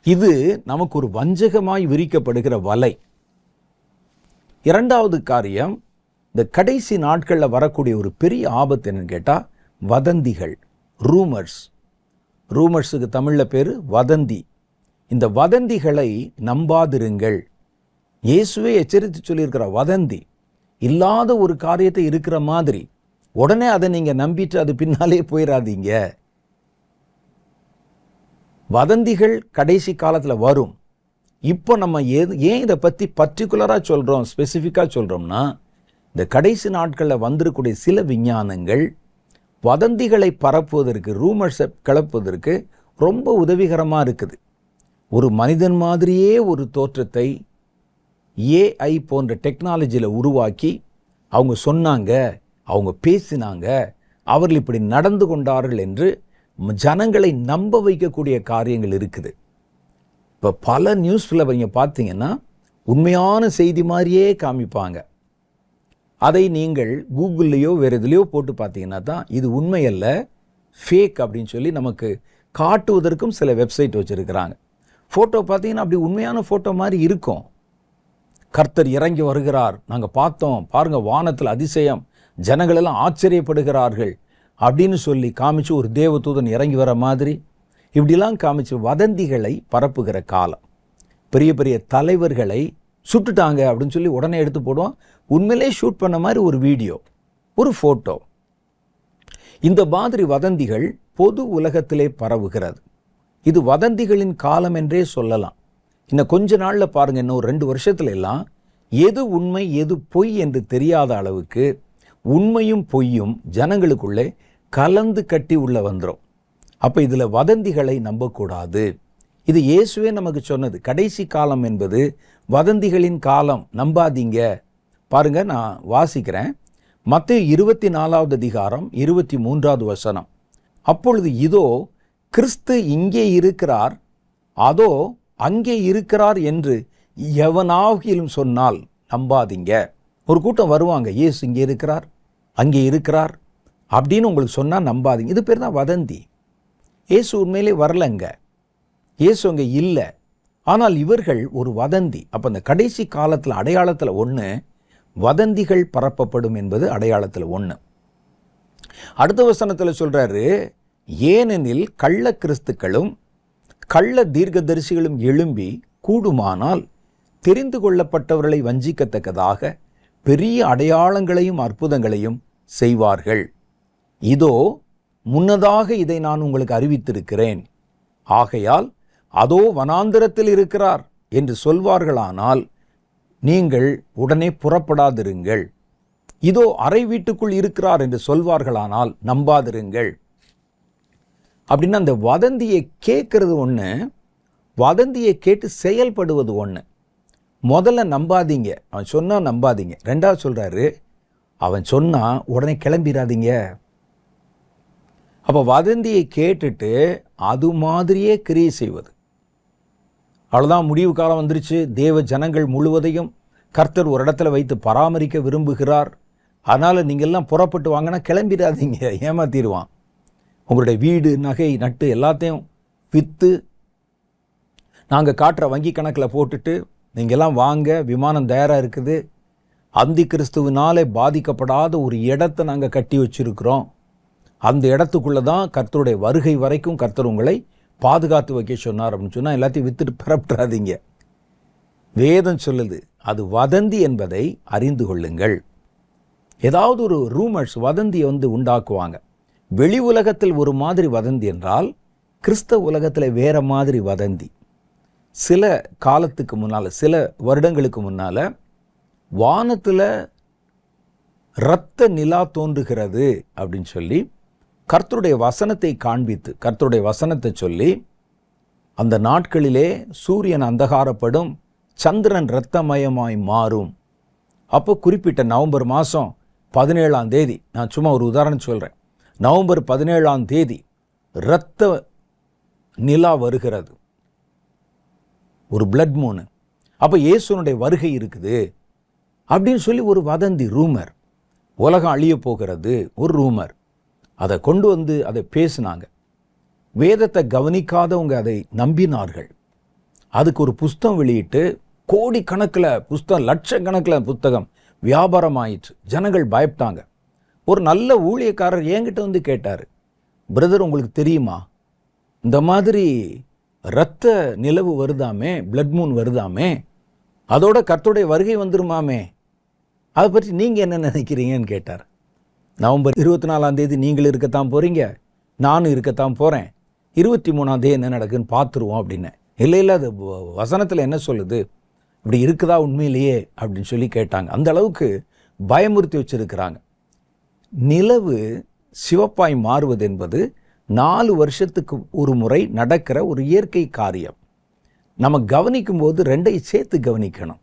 இது நமக்கு ஒரு வஞ்சகமாய் விரிக்கப்படுகிற வலை. இரண்டாவது காரியம், இந்த கடைசி நாட்களில் வரக்கூடிய ஒரு பெரிய ஆபத்து என்னன்னு கேட்டால் வதந்திகள், ரூமர்ஸ். ரூமர்ஸுக்கு தமிழில் பேர் வதந்தி. இந்த வதந்திகளை நம்பாதிருங்கள். இயேசுவே எச்சரித்து சொல்லியிருக்கிற வதந்தி, இல்லாத ஒரு காரியத்தை இருக்கிற மாதிரி உடனே அதை நீங்கள் நம்பிட்டு அது பின்னாலே போயிடாதீங்க. வதந்திகள் கடைசி காலத்தில் வரும். இப்போ நம்ம ஏன் இதை பற்றி பர்டிகுலராக சொல்கிறோம், ஸ்பெசிஃபிக்காக சொல்கிறோம்னா, இந்த கடைசி நாட்களில் வந்திருக்கக்கூடிய சில விஞ்ஞானங்கள் வதந்திகளை பரப்புவதற்கு, ரூமர்ஸை கிளப்புவதற்கு ரொம்ப உதவிகரமாக இருக்குது. ஒரு மனிதன் மாதிரியே ஒரு தோற்றத்தை ஏஐ போன்ற டெக்னாலஜியில் உருவாக்கி அவங்க சொன்னாங்க, அவங்க பேசினாங்க, அவர்கள் இப்படி நடந்து கொண்டார்கள் என்று ஜனங்களை நம்ப வைக்கக்கூடிய காரியங்கள் இருக்குது. இப்போ பல நியூஸில் நீங்கள் பார்த்தீங்கன்னா உண்மையான செய்தி மாதிரியே காமிப்பாங்க. அதை நீங்கள் கூகுள்லேயோ வேறு எதுலேயோ போட்டு பார்த்தீங்கன்னா தான் இது உண்மையல்ல, ஃபேக் அப்படின்னு சொல்லி நமக்கு காட்டுவதற்கும் சில வெப்சைட் வச்சுருக்கிறாங்க. ஃபோட்டோ பார்த்தீங்கன்னா அப்படி உண்மையான ஃபோட்டோ மாதிரி இருக்கும். கர்த்தர் இறங்கி வருகிறார், நாங்கள் பார்த்தோம், பாருங்கள் வானத்தில் அதிசயம், ஜனங்களெல்லாம் ஆச்சரியப்படுகிறார்கள் அப்படின்னு சொல்லி காமிச்சு ஒரு தேவதூதன் இறங்கி வர மாதிரி இப்படிலாம் காமிச்சு வதந்திகளை பரப்புகிற காலம். பெரிய பெரிய தலைவர்களை சுட்டுட்டாங்க அப்படின்னு சொல்லி உடனே எடுத்து போடுவோம். உண்மையிலே ஷூட் பண்ண மாதிரி ஒரு வீடியோ, ஒரு ஃபோட்டோ. இந்த மாதிரி வதந்திகள் பொது உலகத்திலே பரவுகிறது. இது வதந்திகளின் காலம் என்றே சொல்லலாம். இன்னும் கொஞ்ச நாளில் பாருங்கள், இன்னும் 2 வருஷத்துல எல்லாம் எது உண்மை எது பொய் என்று தெரியாத அளவுக்கு உண்மையும் பொய்யும் ஜனங்களுக்குள்ளே கலந்து கட்டி உள்ள வந்துடும். அப்போ இதில் வதந்திகளை நம்பக்கூடாது. இது இயேசுவே நமக்கு சொன்னது. கடைசி காலம் என்பது வதந்திகளின் காலம், நம்பாதீங்க. பாருங்க, நான் வாசிக்கிறேன். மத்தேயு 24வது அதிகாரம் 23வது வசனம். அப்பொழுது இதோ கிறிஸ்து இங்கே இருக்கிறார், அதோ அங்கே இருக்கிறார் என்று எவனாகிலும் சொன்னால் நம்பாதீங்க. ஒரு கூட்டம் வருவாங்க, இயேசு இங்கே இருக்கிறார், அங்கே இருக்கிறார் அப்படின்னு உங்களுக்கு சொன்னால் நம்பாதீங்க. இது பேர் தான் வதந்தி. இயேசு உண்மையிலே வரலங்க, இயேசு அங்கே இல்லை. ஆனால் இவர்கள் ஒரு வதந்தி. அப்போ இந்த கடைசி காலத்தில் அடையாளத்தில் ஒன்று, வதந்திகள் பரப்பப்படும் என்பது அடையாளத்தில் ஒன்று. அடுத்த வசனத்தில் சொல்றாரு, ஏனெனில் கள்ள கிறிஸ்துக்களும் கள்ள தீர்க்கதரிசிகளும் எழும்பி கூடுமானால் தெரிந்து கொள்ளப்பட்டவர்களை வஞ்சிக்கத்தக்கதாக பெரிய அடையாளங்களையும் அற்புதங்களையும் செய்வார்கள். இதோ முன்னதாக இதை நான் உங்களுக்கு அறிவித்திருக்கிறேன். ஆகையால் அதோ வனாந்திரத்தில் இருக்கிறார் என்று சொல்வார்களானால் நீங்கள் உடனே புறப்படாதிருங்கள். இதோ அறை வீட்டுக்குள் இருக்கிறார் என்று சொல்வார்களானால் நம்பாதிருங்கள். அப்படின்னா அந்த வதந்தியை கேட்கறது ஒன்று, வதந்தியை கேட்டு செயல்படுவது ஒன்று. முதல்ல நம்பாதீங்க, அவன் சொன்னா நம்பாதீங்க. ரெண்டாவது சொல்றாரு, அவன் சொன்னா உடனே கிளம்பிடாதீங்க. அப்போ வதந்தியை கேட்டுட்டு அது மாதிரியே கிரியை செய்வது. அவ்வளோதான், முடிவு காலம் வந்துருச்சு. தேவ ஜனங்கள் முழுவதையும் கர்த்தர் ஒரு இடத்துல வைத்து பராமரிக்க விரும்புகிறார், அதனால் நீங்கள்லாம் புறப்பட்டு வாங்கினா கிளம்பிடாதீங்க, ஏமாத்திடுவான். உங்களுடைய வீடு நகை நட்டு எல்லாத்தையும் விற்று நாங்கள் காட்டுற வங்கி கணக்கில் போட்டுட்டு நீங்கள்லாம் வாங்க, விமானம் தயாராக இருக்குது, அந்தி கிறிஸ்துவினாலே பாதிக்கப்படாத ஒரு இடத்தை நாங்கள் கட்டி வச்சுருக்கிறோம், அந்த இடத்துக்குள்ளே தான் கர்த்தருடைய வருகை வரைக்கும் கர்த்தர் உங்களை பாதுகாத்து வைக்க சொன்னார் அப்படின்னு சொன்னால் எல்லாத்தையும் விற்றுட்டு புறப்படாதீங்க. வேதம் சொல்லுது, அது வதந்தி என்பதை அறிந்து கொள்ளுங்கள். ஏதாவது ஒரு ரூமர்ஸ் வதந்தியை உண்டாக்குவாங்க. வெளி உலகத்தில் ஒரு மாதிரி வதந்தி என்றால் கிறிஸ்தவ உலகத்தில் வேற மாதிரி வதந்தி. சில காலத்துக்கு முன்னால், சில வருடங்களுக்கு முன்னால் வானத்தில் இரத்த நிலா தோன்றுகிறது அப்படின்னு சொல்லி கர்த்தருடைய வசனத்தை காண்பித்து, கர்த்தருடைய வசனத்தை சொல்லி, அந்த நாட்களிலே சூரியன் அந்தகாரப்படும், சந்திரன் இரத்தமயமாய் மாறும். அப்போ குறிப்பிட்ட நவம்பர் மாதம் 17ஆம் தேதி, நான் சும்மா ஒரு உதாரணம் சொல்கிறேன், நவம்பர் 17ஆம் தேதி இரத்த நிலா வருகிறது, ஒரு பிளட் மூனு, அப்போ இயேசுனுடைய வருகை இருக்குது அப்படின்னு சொல்லி ஒரு வதந்தி, ரூமர். உலகம் அழிய போகிறது, ஒரு ரூமர். அதை கொண்டு அதை பேசினாங்க. வேதத்தை கவனிக்காதவங்க அதை நம்பினார்கள். அதுக்கு ஒரு புஸ்தகம் வெளியிட்டு கோடிக்கணக்கில் புஸ்தகம், லட்சக்கணக்கில் புத்தகம் வியாபாரம் ஆயிற்று. ஜனங்கள் பயப்பட்டாங்க. ஒரு நல்ல ஊழியக்காரர் என்கிட்ட கேட்டார், பிரதர் உங்களுக்கு தெரியுமா இந்த மாதிரி இரத்த நிலவு வருதாமே, பிளட் மூன் வருதாமே, அதோட கர்த்தருடைய வருகை வந்துருமாமே, அதை பற்றி நீங்கள் என்ன நினைக்கிறீங்கன்னு கேட்டார். நவம்பர் 24ஆம் தேதி நீங்கள் இருக்கத்தான் போகிறீங்க, நானும் இருக்கத்தான் போகிறேன், 23ஆம் தேதி என்ன நடக்குன்னு பார்த்துருவோம் அப்படின்னு. இல்லை, அது வசனத்தில் என்ன சொல்லுது, இப்படி இருக்குதா உண்மையிலேயே அப்படின்னு சொல்லி கேட்டாங்க. அந்த அளவுக்கு பயமுறுத்தி வச்சிருக்கிறாங்க. நிலவு சிவப்பாய் மாறுவது என்பது 4 வருஷத்துக்கு ஒரு முறை நடக்கிற ஒரு இயற்கை காரியம். நம்ம கவனிக்கும் போது ரெண்டையும் சேர்த்து கவனிக்கணும்.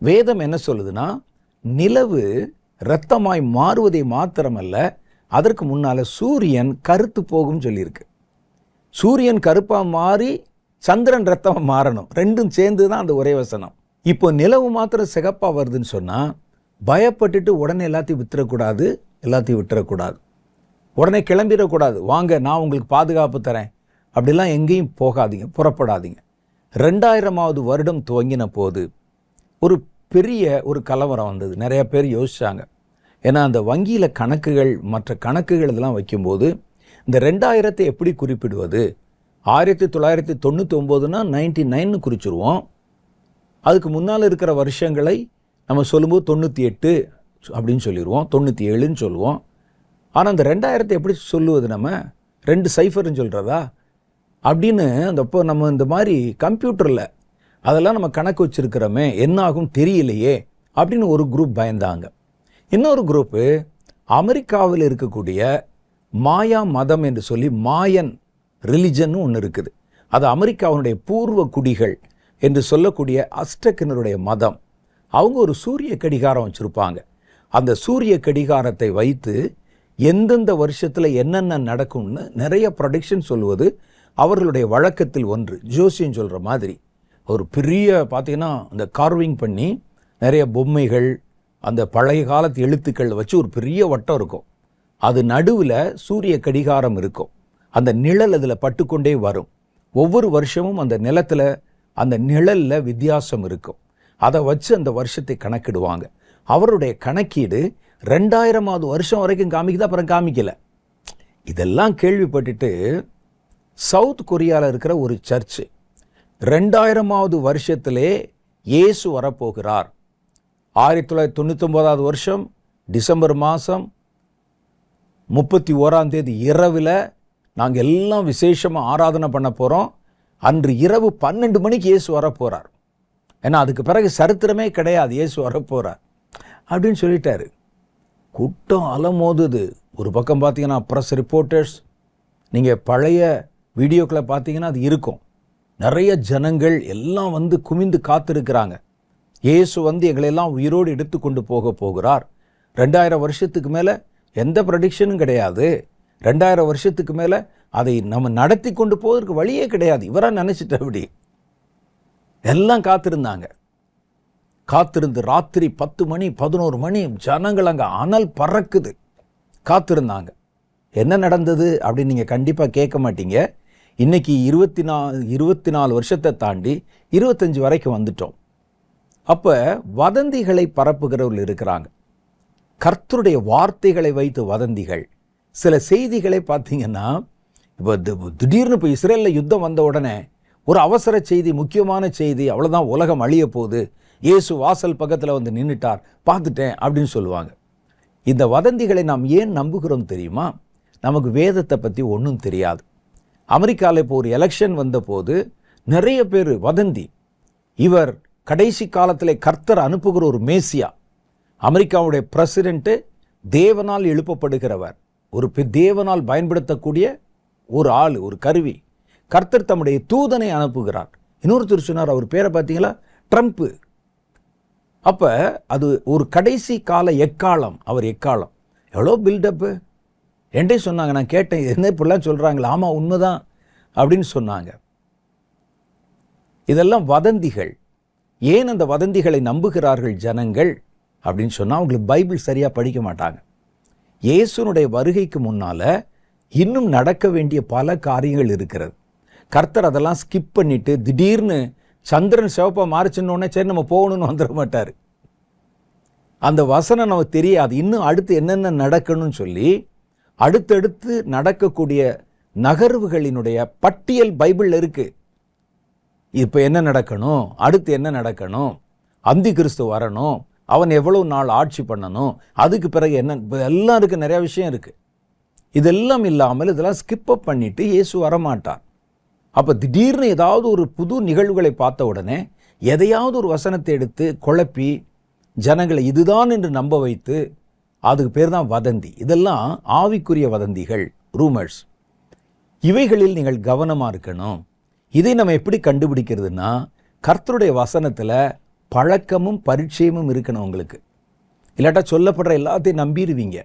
வேதம் என்ன சொல்லுதுன்னா, நிலவு இரத்தமாய் மாறுவதை மாத்திரமல்ல, அதற்கு முன்னால் சூரியன் கருத்து போகும் சொல்லியிருக்கு. சூரியன் கருப்பாக மாறி சந்திரன் இரத்தமாக மாறணும், ரெண்டும் சேர்ந்து தான் அந்த ஒரே வசனம். இப்போ நிலவு மாத்திரம் சிகப்பாக வருதுன்னு சொன்னால் பயப்பட்டுட்டு உடனே எல்லாத்தையும் விட்டுறக்கூடாது, உடனே கிளம்பிடக்கூடாது. வாங்க நான் உங்களுக்கு பாதுகாப்பு தரேன் அப்படிலாம் எங்கேயும் போகாதீங்க, புறப்படாதீங்க. 2000ஆவது வருடம் துவங்கின போது ஒரு பெரிய ஒரு கலவரம் வந்தது. நிறைய பேர் யோசிச்சாங்க. ஏன்னா அந்த வங்கியில் கணக்குகள், மற்ற கணக்குகள் இதெல்லாம் வைக்கும்போது இந்த 2000 எப்படி குறிப்பிடுவது? 1999னா 99 குறிச்சிருவோம். அதுக்கு முன்னால் இருக்கிற வருஷங்களை நம்ம சொல்லும்போது 98 அப்படின்னு சொல்லிடுவோம், 97ன்னு சொல்லுவோம். ஆனால் அந்த 2000 எப்படி சொல்லுவது? நம்ம 2 சைஃபர்னு சொல்கிறதா அப்படின்னு அப்போ நம்ம இந்த மாதிரி கம்ப்யூட்டரில் அதெல்லாம் நம்ம கணக்கு வச்சுருக்கிறோமே, என்ன ஆகும் தெரியலையே அப்படின்னு ஒரு குரூப் பயந்தாங்க. இன்னொரு குரூப்பு அமெரிக்காவில் இருக்கக்கூடிய மாயா மதம் என்று சொல்லி மாயன் ரிலிஜன்னு ஒன்று இருக்குது. அது அமெரிக்காவுடைய பூர்வ குடிகள் என்று சொல்லக்கூடிய அஸ்டக்கினருடைய மதம். அவங்க ஒரு சூரிய கடிகாரம் வச்சுருப்பாங்க. அந்த சூரிய கடிகாரத்தை வைத்து எந்தெந்த வருஷத்தில் என்னென்ன நடக்கும்னு நிறைய ப்ரொடிக்ஷன் சொல்லுவது அவர்களுடைய வழக்கத்தில் ஒன்று. ஜோசியம் சொல்கிற மாதிரி ஒரு பெரிய பார்த்தீங்கன்னா அந்த கார்விங் பண்ணி நிறைய பொம்மைகள், அந்த பழைய காலத்து எழுத்துக்கள் வச்சு ஒரு பெரிய வட்டம் இருக்கும். அது நடுவில் சூரிய கடிகாரம் இருக்கும். அந்த நிழல் அதில் பட்டுக்கொண்டே வரும். ஒவ்வொரு வருஷமும் அந்த நிலத்தில் அந்த நிழலில் வித்தியாசம் இருக்கும். அதை வச்சு அந்த வருஷத்தை கணக்கிடுவாங்க. அவருடைய கணக்கீடு 2000வது வருஷம் வரைக்கும் காமிக்குது, அப்புறம் காமிக்கல. இதெல்லாம் கேள்விப்பட்டுட்டு சவுத் கொரியாவில் இருக்கிற ஒரு சர்ச்சு 2000வது வருஷத்திலே இயேசு வரப்போகிறார். 1999வது வருஷம் டிசம்பர் மாதம் 31ஆம் தேதி இரவில் நாங்கள் எல்லாம் விசேஷமாக ஆராதனை பண்ண போகிறோம். அன்று இரவு 12 மணிக்கு இயேசு வரப்போகிறார். ஏன்னா அதுக்கு பிறகு சரித்திரமே கிடையாது, இயேசு வரப்போகிறார் அப்படின்னு சொல்லிட்டாரு. கூட்டம் அலமோதுது. ஒரு பக்கம் பார்த்தீங்கன்னா ப்ரெஸ் ரிப்போர்ட்டர்ஸ், நீங்கள் பழைய வீடியோக்களை பார்த்தீங்கன்னா அது இருக்கும். நிறைய ஜனங்கள் எல்லாம் வந்து குமிந்து காத்திருக்கிறாங்க. இயேசு வந்து எங்களெல்லாம் உயிரோடு எடுத்து கொண்டு போகிறார். 2000 வருஷத்துக்கு மேலே எந்த ப்ரெடிக்ஷனும் கிடையாது. 2000 வருஷத்துக்கு மேலே அதை நம்ம நடத்தி கொண்டு போவதற்கு வழியே கிடையாது. இவராக நினச்சிட்டு அப்படி எல்லாம் காத்திருந்தாங்க. காத்திருந்து ராத்திரி 10 மணி 11 மணி ஜனங்கள் அங்கே அனல் பறக்குது, காத்திருந்தாங்க. என்ன நடந்தது அப்படின்னு நீங்கள் கண்டிப்பாக கேட்க மாட்டீங்க. இன்னைக்கு 24 வருஷத்தை தாண்டி 25 வரைக்கும் வந்துட்டோம். அப்போ வதந்திகளை பரப்புகிறவர்கள் இருக்கிறாங்க. கர்த்தருடைய வார்த்தைகளை வைத்து வதந்திகள். சில செய்திகளை பார்த்தீங்கன்னா இப்போ திடீர்னு இப்போ இஸ்ரேலில் யுத்தம் வந்த உடனே ஒரு அவசர செய்தி, முக்கியமான செய்தி, அவ்வளோதான் உலகம் அழிய போகுது, இயேசு வாசல் பக்கத்தில் வந்து நின்றுட்டார், பார்த்துட்டேன் அப்படின்னு சொல்லுவாங்க. இந்த வதந்திகளை நாம் ஏன் நம்புகிறோம் தெரியுமா? நமக்கு வேதத்தை பற்றி ஒன்றும் தெரியாது. அமெரிக்காவில் இப்போ ஒரு எலெக்ஷன் வந்தபோது நிறைய பேர் வதந்தி, இவர் கடைசி காலத்தில் கர்த்தர் அனுப்புகிற ஒரு மேசியா, அமெரிக்காவுடைய பிரசிடென்ட்டு தேவனால் எழுப்பப்படுகிறவர், ஒரு தேவனால் பயன்படுத்தக்கூடிய ஒரு ஆள், ஒரு கருவி. கர்த்தர் தம்முடைய தூதனை அனுப்புகிறார். இன்னொருத்தர் சொன்னார், அவர் பேரை பார்த்தீங்களா, ட்ரம்ப்பு. அப்போ அது ஒரு கடைசி கால எக்காலம். அவர் எக்காலம் எவ்வளோ பில்டப்பு என்கிட்ட சொன்னாங்க. நான் கேட்டேன், என்ன இப்படிலாம் சொல்கிறாங்களா? ஆமாம், உண்மைதான் அப்படின்னு சொன்னாங்க. இதெல்லாம் வதந்திகள். ஏன் அந்த வதந்திகளை நம்புகிறார்கள் ஜனங்கள் அப்படின்னு சொன்னால், அவங்களுக்கு பைபிள் சரியாக படிக்க மாட்டாங்க. இயேசுனுடைய வருகைக்கு முன்னால் இன்னும் நடக்க வேண்டிய பல காரியங்கள் இருக்கிறது. கர்த்தர் அதெல்லாம் ஸ்கிப் பண்ணிட்டு திடீர்னு சந்திரன் சிவப்பா மாறிச்சுன்னொன்னே சரி நம்ம போகணும்னு வந்துட மாட்டார். அந்த வசனம் நமக்கு தெரியாது. இன்னும் அடுத்து என்னென்ன நடக்கணும்னு சொல்லி அடுத்தடுத்து நடக்கக்கூடிய நகர்வுகளினுடைய பட்டியல் பைபிளில் இருக்கு. இப்போ என்ன நடக்கணும், அடுத்து என்ன நடக்கணும், அந்தி கிறிஸ்து வரணும், அவன் எவ்வளவு நாள் ஆட்சி பண்ணணும், அதுக்கு பிறகு என்ன, எல்லாம் இருக்குது, நிறைய விஷயம் இருக்குது. இதெல்லாம் இல்லாமல் இதெல்லாம் ஸ்கிப் அப் பண்ணிட்டு இயேசு வரமாட்டார். அப்போ திடீர்னு ஏதாவது ஒரு புது நிகழ்வுகளை பார்த்த உடனே எதையாவது ஒரு வசனத்தை எடுத்து குழப்பி ஜனங்களை இதுதான் என்று நம்ப வைத்து, அதுக்கு பேர் தான் வதந்தி. இதெல்லாம் ஆவிக்குரிய வதந்திகள், ரூமர்ஸ். இவைகளில் நீங்கள் கவனமாக இருக்கணும். இதை நம்ம எப்படி கண்டுபிடிக்கிறதுனா, கர்த்தருடைய வசனத்தில் பழக்கமும் பரிச்சயமும் இருக்கணும் உங்களுக்கு. இல்லாட்டா சொல்லப்படுற எல்லாத்தையும் நம்பிடுவீங்க.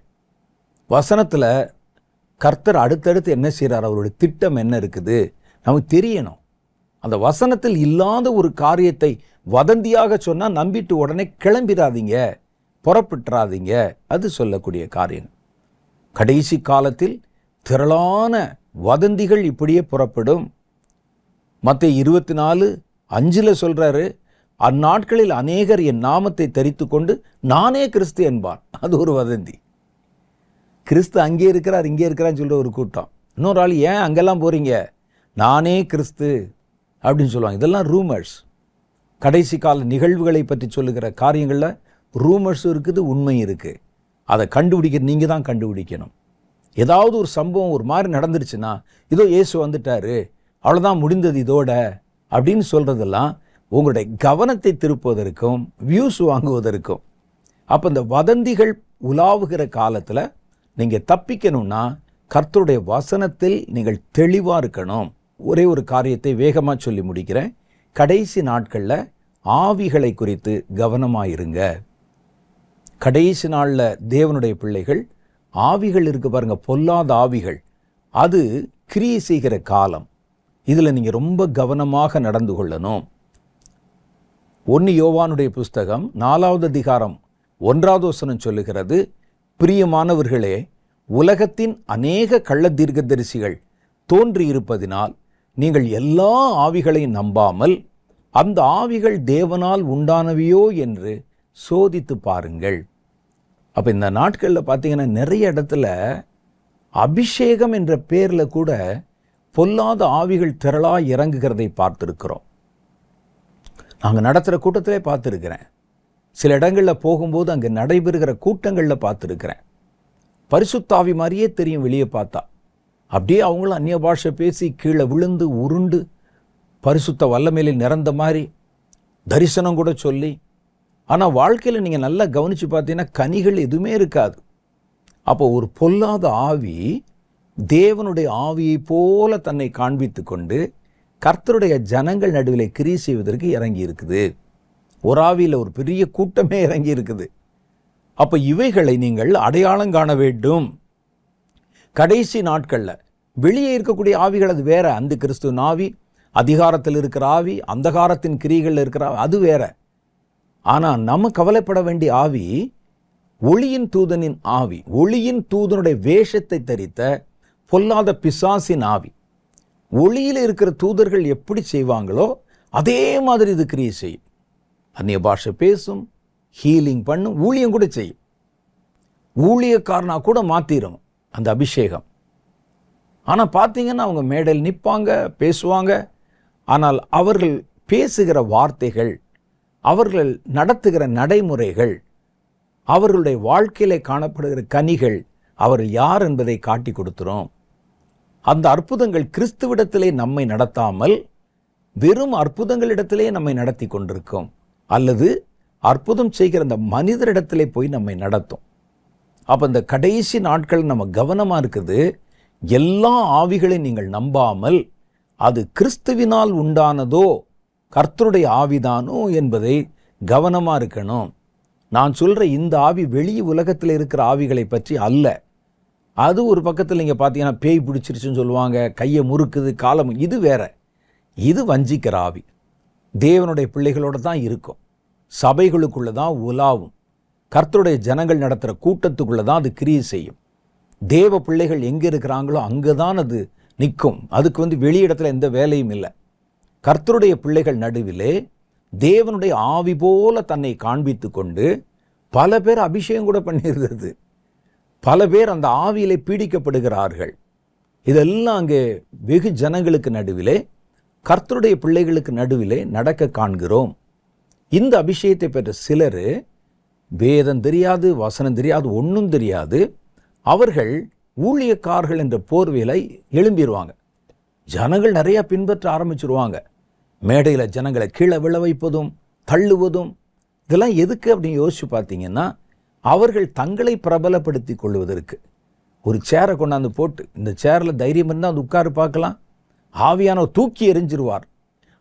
வசனத்தில் கர்த்தர் அடுத்தடுத்து என்ன செய்கிறார், அவருடைய திட்டம் என்ன இருக்குது நமக்கு தெரியணும். அந்த வசனத்தில் இல்லாத ஒரு காரியத்தை வதந்தியாக சொன்னால் நம்பிட்டு உடனே கிளம்பிடாதீங்க, புறப்பட்டுறாதீங்க. அது சொல்லக்கூடிய காரியம். கடைசி காலத்தில் திரளான வதந்திகள் இப்படியே புறப்படும். மத்தேயு 24:5 சொல்றாரு, அந்நாட்களில் அநேகர் என் நாமத்தை தரித்து கொண்டு நானே கிறிஸ்து என்பான். அது ஒரு வதந்தி. கிறிஸ்து அங்கே இருக்கிறார் இங்கே இருக்கிறான்னு சொல்ற ஒரு கூட்டம். இன்னொரு ஆள், ஏன் அங்கெல்லாம் போறீங்க, நானே கிறிஸ்து அப்படின்னு சொல்லுவாங்க. இதெல்லாம் ரூமர்ஸ். கடைசி கால நிகழ்வுகளை பற்றி சொல்லுகிற காரியங்களில் ரூமர்ஸும் இருக்குது, உண்மை இருக்குது. அதை கண்டுபிடிக்க நீங்கள் தான் கண்டுபிடிக்கணும். ஏதாவது ஒரு சம்பவம் ஒரு மாதிரி நடந்துருச்சுன்னா, இதோ இயேசு வந்துட்டாரு, அவ்வளோதான் முடிந்தது இதோட அப்படின்னு சொல்கிறதெல்லாம் உங்களுடைய கவனத்தை திருப்புவதற்கும் வியூஸ் வாங்குவதற்கும். அப்போ இந்த வதந்திகள் உலாவுகிற காலத்தில் நீங்கள் தப்பிக்கணும்னா கர்த்தருடைய வசனத்தில் நீங்கள் தெளிவாக இருக்கணும். ஒரே ஒரு காரியத்தை வேகமாக சொல்லி முடிக்கிறேன். கடைசி நாட்களில் ஆவிகளை குறித்து கவனமாக இருங்க. கடைசி நாளில் தேவனுடைய பிள்ளைகள் ஆவிகள் இருக்கு பாருங்க, பொல்லாத ஆவிகள், அது கிரியை செய்கிற காலம். இதில் நீங்கள் ரொம்ப கவனமாக நடந்து கொள்ளணும். 1 யோவானுடைய புஸ்தகம் 4வது அதிகாரம் 1வது வசனம் சொல்லுகிறது, பிரியமானவர்களே, உலகத்தின் அநேக கள்ள தீர்க்கதரிசிகள் தோன்றியிருப்பதினால் நீங்கள் எல்லா ஆவிகளையும் நம்பாமல் அந்த ஆவிகள் தேவனால் உண்டானவையோ என்று சோதித்து பாருங்கள். அப்போ இந்த நாட்களில் பார்த்தீங்கன்னா நிறைய இடத்துல அபிஷேகம் என்ற பேரில் கூட பொல்லாத ஆவிகள் திரளாக இறங்குகிறதை பார்த்துருக்கிறோம். நாங்கள் நடத்துகிற கூட்டத்திலே பார்த்துருக்கிறேன். சில இடங்களில் போகும்போது அங்கே நடைபெறுகிற கூட்டங்களில் பார்த்துருக்கிறேன். பரிசுத்தாவி மாதிரியே தெரியும் வெளியே பார்த்தா. அப்படியே அவங்களும் அந்நிய பாஷை பேசி கீழே விழுந்து உருண்டு பரிசுத்த வல்லமையில் நிறந்த மாதிரி தரிசனம் கூட சொல்லி, ஆனால் வாழ்க்கையில் நீங்கள் நல்லா கவனித்து பார்த்தீங்கன்னா கனிகள் எதுவுமே இருக்காது. அப்போ ஒரு பொல்லாத ஆவி தேவனுடைய ஆவியை போல தன்னை காண்பித்து கொண்டு கர்த்தருடைய ஜனங்கள் நடுவில் கிரியை செய்வதற்கு இறங்கி இருக்குது. ஒரு ஆவியில் ஒரு பெரிய கூட்டமே இறங்கி இருக்குது. அப்போ இவைகளை நீங்கள் அடையாளம் காண வேண்டும். கடைசி நாட்களில் வெளியே இருக்கக்கூடிய ஆவிகள் அது வேற. அந்த கிறிஸ்துவின் ஆவி, அதிகாரத்தில் இருக்கிற ஆவி, அந்தகாரத்தின் கிரியைகளில் இருக்கிற அது வேற. ஆனால் நம்ம கவலைப்பட வேண்டிய ஆவி ஒளியின் தூதனின் ஆவி, ஒளியின் தூதனுடைய வேஷத்தை தரித்த பொல்லாத பிசாசின் ஆவி. ஒளியில் இருக்கிற தூதர்கள் எப்படி செய்வாங்களோ அதே மாதிரி இது கிரியை செய்யும். அந்நிய பாஷை பேசும், ஹீலிங் பண்ணும், ஊழியம் கூட செய்யும். ஊழியக்காரனா கூட மாத்திரும் அந்த அபிஷேகம். ஆனால் பார்த்தீங்கன்னா அவங்க மேடையில் நிற்பாங்க, பேசுவாங்க. ஆனால் அவர்கள் பேசுகிற வார்த்தைகள், அவர்கள் நடத்துகிற நடைமுறைகள், அவர்களுடைய வாழ்க்கையிலே காணப்படுகிற கனிகள் அவர்கள் யார் என்பதை காட்டி கொடுத்துரும். அந்த அற்புதங்கள் கிறிஸ்துவிடத்திலே நம்மை நடத்தாமல் வெறும் அற்புதங்களிடத்திலே நம்மை நடத்தி கொண்டிருக்கும், அல்லது அற்புதம் செய்கிற அந்த மனிதரிடத்திலே போய் நம்மை நடத்தும். அப்போ இந்த கடைசி நாட்கள் நம்ம கவனமாக இருக்குது. எல்லா ஆவிகளையும் நீங்கள் நம்பாமல் அது கிறிஸ்துவினால் உண்டானதோ கர்த்தருடைய ஆவிதானோ என்பதை கவனமாக இருக்கணும். நான் சொல்கிற இந்த ஆவி வெளி உலகத்தில் இருக்கிற ஆவிகளை பற்றி அல்ல. அது ஒரு பக்கத்தில் நீங்கள் பார்த்தீங்கன்னா பேய் பிடிச்சிருச்சுன்னு சொல்லுவாங்க, கையை முறுக்குது, காலம், இது வேற. இது வஞ்சிக்கிற ஆவி. தேவனுடைய பிள்ளைகளோடு தான் இருக்கும், சபைகளுக்குள்ளே தான் உலாவும், கர்த்தருடைய ஜனங்கள் நடத்துகிற கூட்டத்துக்குள்ளே தான் அது கிரியை செய்யும். தேவ பிள்ளைகள் எங்கே இருக்கிறாங்களோ அங்கே தான் அது நிற்கும். அதுக்கு வெளியிடத்தில் எந்த வேலையும் இல்லை. கர்த்தருடைய பிள்ளைகள் நடுவிலே தேவனுடைய ஆவி போல தன்னை காண்பித்து கொண்டு பல பேர் அபிஷேகம் கூட பண்ணியிருந்தது. பல பேர் அந்த ஆவியிலே பீடிக்கப்படுகிறார்கள். இதெல்லாம் அங்கே வெகு ஜனங்களுக்கு நடுவிலே, கர்த்தருடைய பிள்ளைகளுக்கு நடுவிலே நடக்க காண்கிறோம். இந்த அபிஷேகத்தை பெற்ற சிலர் வேதம் தெரியாது, வசனம் தெரியாது, ஒன்றும் தெரியாது. அவர்கள் ஊழியக்காரர்கள் என்ற போர்வையில எழும்பிடுவாங்க. ஜனங்கள் நிறைய பின்பற்ற ஆரம்பிச்சிருவாங்க. மேடையில் ஜனங்களை கீழே விழ வைப்பதும் தள்ளுவதும் இதெல்லாம் எதுக்கு அப்படின்னு யோசிச்சு பார்த்தீங்கன்னா, அவர்கள் தங்களை பிரபலப்படுத்தி கொள்வதற்கு. ஒரு சேரை கொண்டாந்து போட்டு, இந்த சேரில் தைரியம் இருந்தால் அது உட்காரு பார்க்கலாம், ஆவியானவர் தூக்கி எறிஞ்சிருவார்.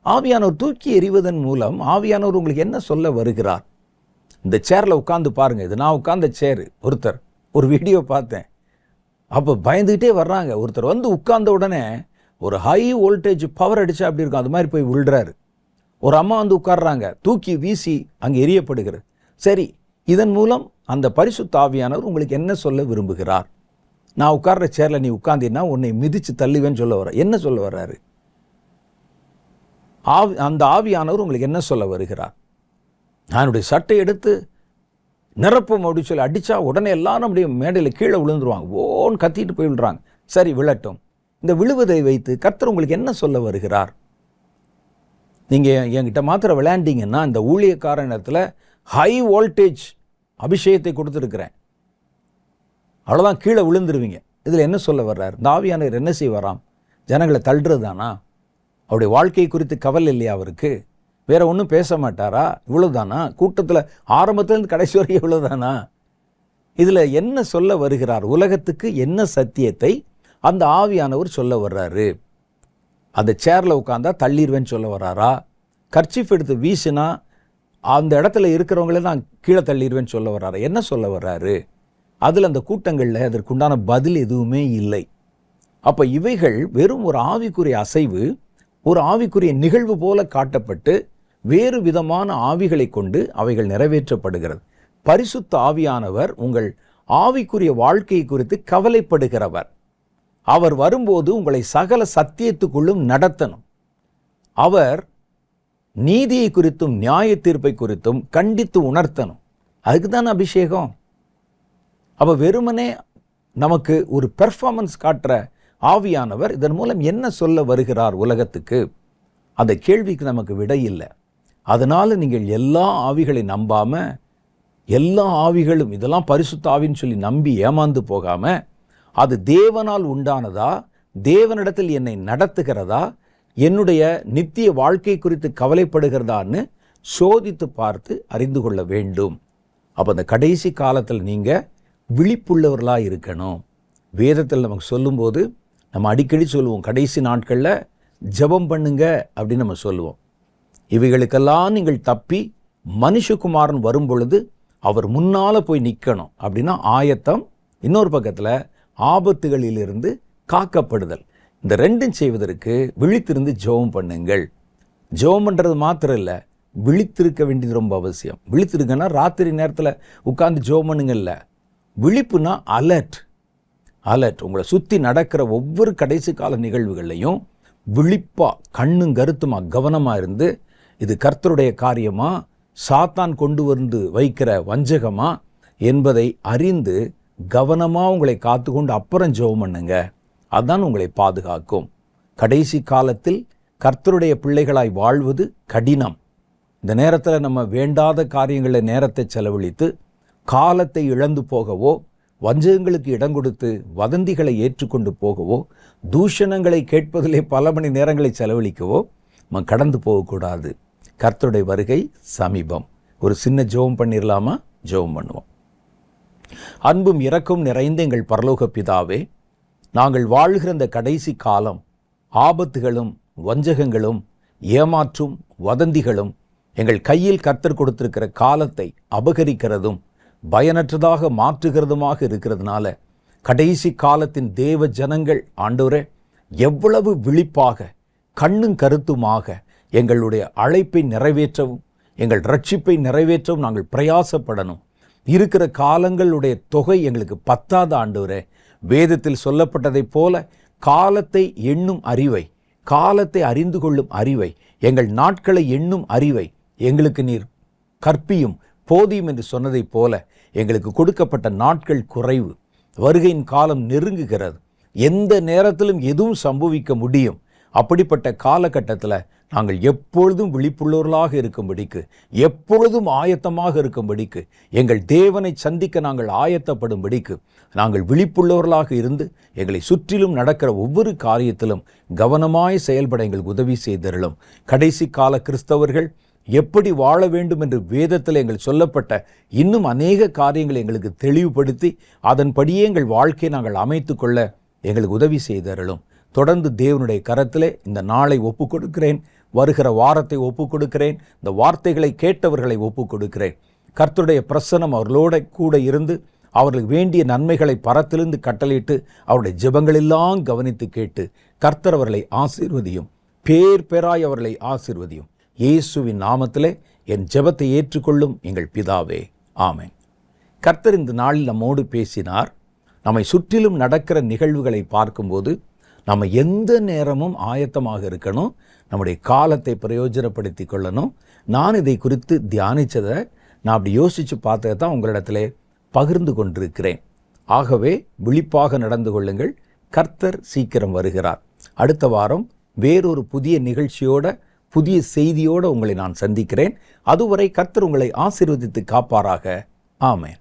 ஆவியானவர் தூக்கி எறிவதன் மூலம் ஆவியானவர் உங்களுக்கு என்ன சொல்ல வருகிறார்? இந்த சேரில் உட்காந்து பாருங்கள், இது நான் உட்கார்ந்த சேரு. ஒருத்தர் ஒரு வீடியோ பார்த்தேன். அப்போ பயந்துக்கிட்டே வர்றாங்க. ஒருத்தர் உட்கார்ந்த உடனே ஒரு ஹை வோல்டேஜ் பவர் அடித்தா அப்படி இருக்கும், அது மாதிரி போய் விழுறாரு. ஒரு அம்மா உட்கார்றாங்க, தூக்கி வீசி அங்கே எரியப்படுகிறது. சரி, இதன் மூலம் அந்த பரிசுத்த ஆவியானவர் உங்களுக்கு என்ன சொல்ல விரும்புகிறார்? நான் உட்கார்ற சேரில் நீ உட்கார்ந்தீன்னா உன்னை மிதித்து தள்ளுவேன்னு சொல்ல வர. என்ன சொல்ல வர்றாரு? அந்த ஆவியானவர் உங்களுக்கு என்ன சொல்ல வருகிறார்? நான் என்னுடைய சட்டை எடுத்து நிரப்பம் அப்படி சொல்லி அடித்தா உடனே எல்லாரும் அப்படியே மேடையில் கீழே விழுந்துருவாங்க, ஓன்னு கத்திட்டு போய் விழுறாங்க. சரி, விழட்டும். இந்த விழுவதை வைத்து கர்த்தர் உங்களுக்கு என்ன சொல்ல வருகிறார்? நீங்கள் என்கிட்ட மாத்திரம் விளையாண்டிங்கன்னா இந்த ஊழியக்காரனத்தில் ஹை வோல்டேஜ் அபிஷேகத்தை கொடுத்துருக்கிறேன், அவ்வளோதான், கீழே விழுந்துருவீங்க. இதில் என்ன சொல்ல வர்றார்? இந்த ஆவியானவர் என்ன செய்வாராம்? ஜனங்களை தள்ளுறது தானா? அவருடைய வாழ்க்கை குறித்து கவலை இல்லையா அவருக்கு? வேற ஒன்றும் பேச மாட்டாரா? இவ்வளவுதானா? கூட்டத்தில் ஆரம்பத்திலேருந்து கடைசி வரைக்கும் இவ்வளவுதானா? இதில் என்ன சொல்ல வருகிறார்? உலகத்துக்கு என்ன சத்தியத்தை அந்த ஆவியானவர் சொல்ல வர்றாரு? அந்த சேரில் உட்காந்தா தள்ளிடுவேன்னு சொல்ல வர்றாரா? கர்ச்சீஃப் எடுத்து வீசினா அந்த இடத்துல இருக்கிறவங்களே நான் கீழே தள்ளிடுவேன்னு சொல்ல வர்றாரு? என்ன சொல்ல வர்றாரு? அதில் அந்த கூட்டங்களில் அதற்குண்டான பதில் எதுவுமே இல்லை. அப்போ இவைகள் வெறும் ஒரு ஆவிக்குரிய அசைவு, ஒரு ஆவிக்குரிய நிகழ்வு போல காட்டப்பட்டு வேறு விதமான ஆவிகளை கொண்டு அவைகள் நிறைவேற்றப்படுகிறது. பரிசுத்த ஆவியானவர் உங்கள் ஆவிக்குரிய வாழ்க்கையை குறித்து கவலைப்படுகிறவர். அவர் வரும்போது உங்களை சகல சத்தியத்துக்குள்ளும் நடத்தணும். அவர் நீதியை குறித்தும் நியாய தீர்ப்பை குறித்தும் கண்டித்து உணர்த்தணும். அதுக்கு தான் அபிஷேகம். அப்போ வெறுமனே நமக்கு ஒரு பெர்ஃபார்மன்ஸ் காட்டுற ஆவியானவர் இதன் மூலம் என்ன சொல்ல வருகிறார் உலகத்துக்கு, அந்த கேள்விக்கு நமக்கு விடை இல்லை. அதனால நீங்கள் எல்லா ஆவிகளை நம்பாம, எல்லா ஆவிகளும் இதெல்லாம் பரிசுத்த ஆவின்னு சொல்லி நம்பி ஏமாந்து போகாம, அது தேவனால் உண்டானதா, தேவனிடத்தில் என்னை நடத்துகிறதா, என்னுடைய நித்திய வாழ்க்கை குறித்து கவலைப்படுகிறதான்னு சோதித்து பார்த்து அறிந்து கொள்ள வேண்டும். அப்போ அந்த கடைசி காலத்தில் நீங்கள் விழிப்புள்ளவர்களாக இருக்கணும். வேதத்தில் நமக்கு சொல்லும்போது நம்ம அடிக்கடி சொல்லுவோம், கடைசி நாட்களில் ஜெபம் பண்ணுங்க அப்படின்னு நம்ம சொல்லுவோம். இவைகளுக்கெல்லாம் நீங்கள் தப்பி மனுஷகுமாரன் வரும் பொழுது அவர் முன்னால் போய் நிற்கணும் அப்படின்னா ஆயத்தம். இன்னொரு பக்கத்தில் ஆபத்துகளிலிருந்து காக்கப்படுதல். இந்த ரெண்டும் செய்வதற்கு விழித்திருந்து ஜெபம் பண்ணுங்கள். ஜெபம் பண்ணுறது மாத்திரம் இல்லை, விழித்திருக்க வேண்டியது ரொம்ப அவசியம். விழித்திருக்கன்னா ராத்திரி நேரத்தில் உட்கார்ந்து ஜெபம் பண்ணுங்கல்ல. விழிப்புனா அலர்ட். உங்களை சுற்றி நடக்கிற ஒவ்வொரு கடைசி கால நிகழ்வுகள்லையும் விழிப்பாக கண்ணும் கருத்துமா கவனமாக இருந்து, இது கர்த்தருடைய காரியமா, சாத்தான் கொண்டு வந்து வைக்கிற வஞ்சகமா என்பதை அறிந்து கவனமாக உங்களை காத்துக்கொண்டு அப்புறம் ஜெபம் பண்ணுங்க. அதுதான் உங்களை பாதுகாக்கும். கடைசி காலத்தில் கர்த்தருடைய பிள்ளைகளாய் வாழ்வது கடினம். இந்த நேரத்தில் நம்ம வேண்டாத காரியங்களில் நேரத்தை செலவழித்து காலத்தை இழந்து போகவோ, வஞ்சகங்களுக்கு இடம் கொடுத்து வதந்திகளை ஏற்றுக்கொண்டு போகவோ, தூஷணங்களை கேட்பதிலே பல மணி நேரங்களை செலவழிக்கவோ நம்ம கடந்து போகக்கூடாது. கர்த்தருடைய வருகை சமீபம். ஒரு சின்ன ஜெபம் பண்ணிடலாமா? ஜெபம் பண்ணுவோம். அன்பும் இரக்கம் நிறைந்த எங்கள் பரலோக பிதாவே, நாங்கள் வாழ்கிற இந்த கடைசி காலம் ஆபத்துகளும் வஞ்சகங்களும் ஏமாற்றும் வதந்திகளும் எங்கள் கையில் கர்த்தர் கொடுத்திருக்கிற காலத்தை அபகரிக்கிறதும் பயனற்றதாக மாற்றுகிறதுமாக இருக்கிறதுனால, கடைசி காலத்தின் தேவ ஜனங்கள் ஆண்டவரே எவ்வளவு விழிப்பாக கண்ணும் கருத்துமாக எங்களுடைய அழைப்பை நிறைவேற்றவும் எங்கள் ரட்சிப்பை நிறைவேற்றவும் நாங்கள் பிரயாசப்படணும். இருக்கிற காலங்களுடைய தொகை எங்களுக்கு பத்தாத ஆண்டவரே, வேதத்தில் சொல்லப்பட்டதைப் போல காலத்தை எண்ணும் அறிவை, காலத்தை அறிந்து கொள்ளும் அறிவை, எங்கள் நாட்களை எண்ணும் அறிவை எங்களுக்கு நீர் கற்பியும் போதியும் என்று சொன்னதைப் போல எங்களுக்கு கொடுக்கப்பட்ட நாட்கள் குறைவு. வருகையின் காலம் நெருங்குகிறது. எந்த நேரத்திலும் எதுவும் சம்பவிக்க முடியும். அப்படிப்பட்ட காலகட்டத்தில் நாங்கள் எப்பொழுதும் விழிப்புள்ளவர்களாக இருக்கும்படிக்கு, எப்பொழுதும் ஆயத்தமாக இருக்கும்படிக்கு, எங்கள் தேவனை சந்திக்க நாங்கள் ஆயத்தப்படும்படிக்கு நாங்கள் விழிப்புள்ளவர்களாக இருந்து எங்களை சுற்றிலும் நடக்கிற ஒவ்வொரு காரியத்திலும் கவனமாய் செயல்பட எங்களுக்கு உதவி செய்தருளும். கடைசி கால கிறிஸ்தவர்கள் எப்படி வாழ வேண்டும் என்று வேதத்தில் எங்கள் சொல்லப்பட்ட இன்னும் அநேக காரியங்களை எங்களுக்கு தெளிவுபடுத்தி அதன்படியே எங்கள் வாழ்க்கையை நாங்கள் அமைத்து கொள்ள எங்களுக்கு உதவி செய்தருளும். தொடர்ந்து தேவனுடைய கரத்திலே இந்த நாளை ஒப்பு கொடுக்கிறேன். வருகிற வாரத்தை ஒப்பு கொடுக்கிறேன். இந்த வார்த்தைகளை கேட்டவர்களை ஒப்பு கொடுக்கிறேன். கர்த்தருடைய பிரசன்னம் அவர்களோட கூட இருந்து அவர்களுக்கு வேண்டிய நன்மைகளை பரத்திலிருந்து கட்டளையிட்டு அவருடைய ஜெபங்களெல்லாம் கவனித்து கேட்டு கர்த்தர் அவர்களை ஆசீர்வதியும். பேர் பேராய் அவர்களை ஆசீர்வதியும். இயேசுவின் நாமத்திலே என் ஜெபத்தை ஏற்றுக்கொள்ளும் எங்கள் பிதாவே, ஆமென். கர்த்தர் இந்த நாளில் நம்மோடு பேசினார். நம்மை சுற்றிலும் நடக்கிற நிகழ்வுகளை பார்க்கும்போது நம்ம எந்த நேரமும் ஆயத்தமாக இருக்கணும். நம்முடைய காலத்தை பிரயோஜனப்படுத்தி கொள்ளணும். நான் இதை குறித்து தியானித்ததை நான் அப்படி யோசித்து பார்த்ததை தான் உங்களிடத்திலே பகிர்ந்து கொண்டிருக்கிறேன். ஆகவே விழிப்பாக நடந்து கொள்ளுங்கள். கர்த்தர் சீக்கிரம் வருகிறார். அடுத்த வாரம் வேறொரு புதிய நிகழ்ச்சியோட, புதிய செய்தியோடு உங்களை நான் சந்திக்கிறேன். அதுவரை கர்த்தர் உங்களை ஆசீர்வதித்து காப்பாராக. ஆமென்.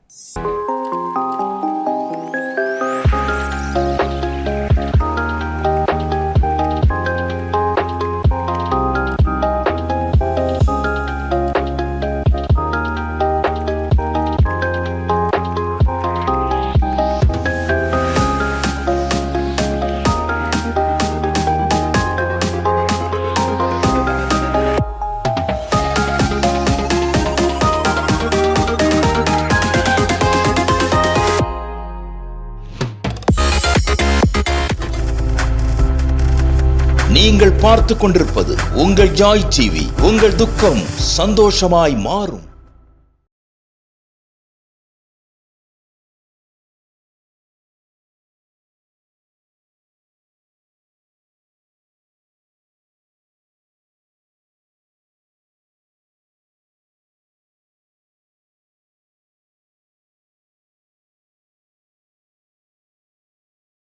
பார்த்து கொண்டிருப்பது உங்கள் ஜாய் டிவி. உங்கள் துக்கம் சந்தோஷமாய் மாறும்.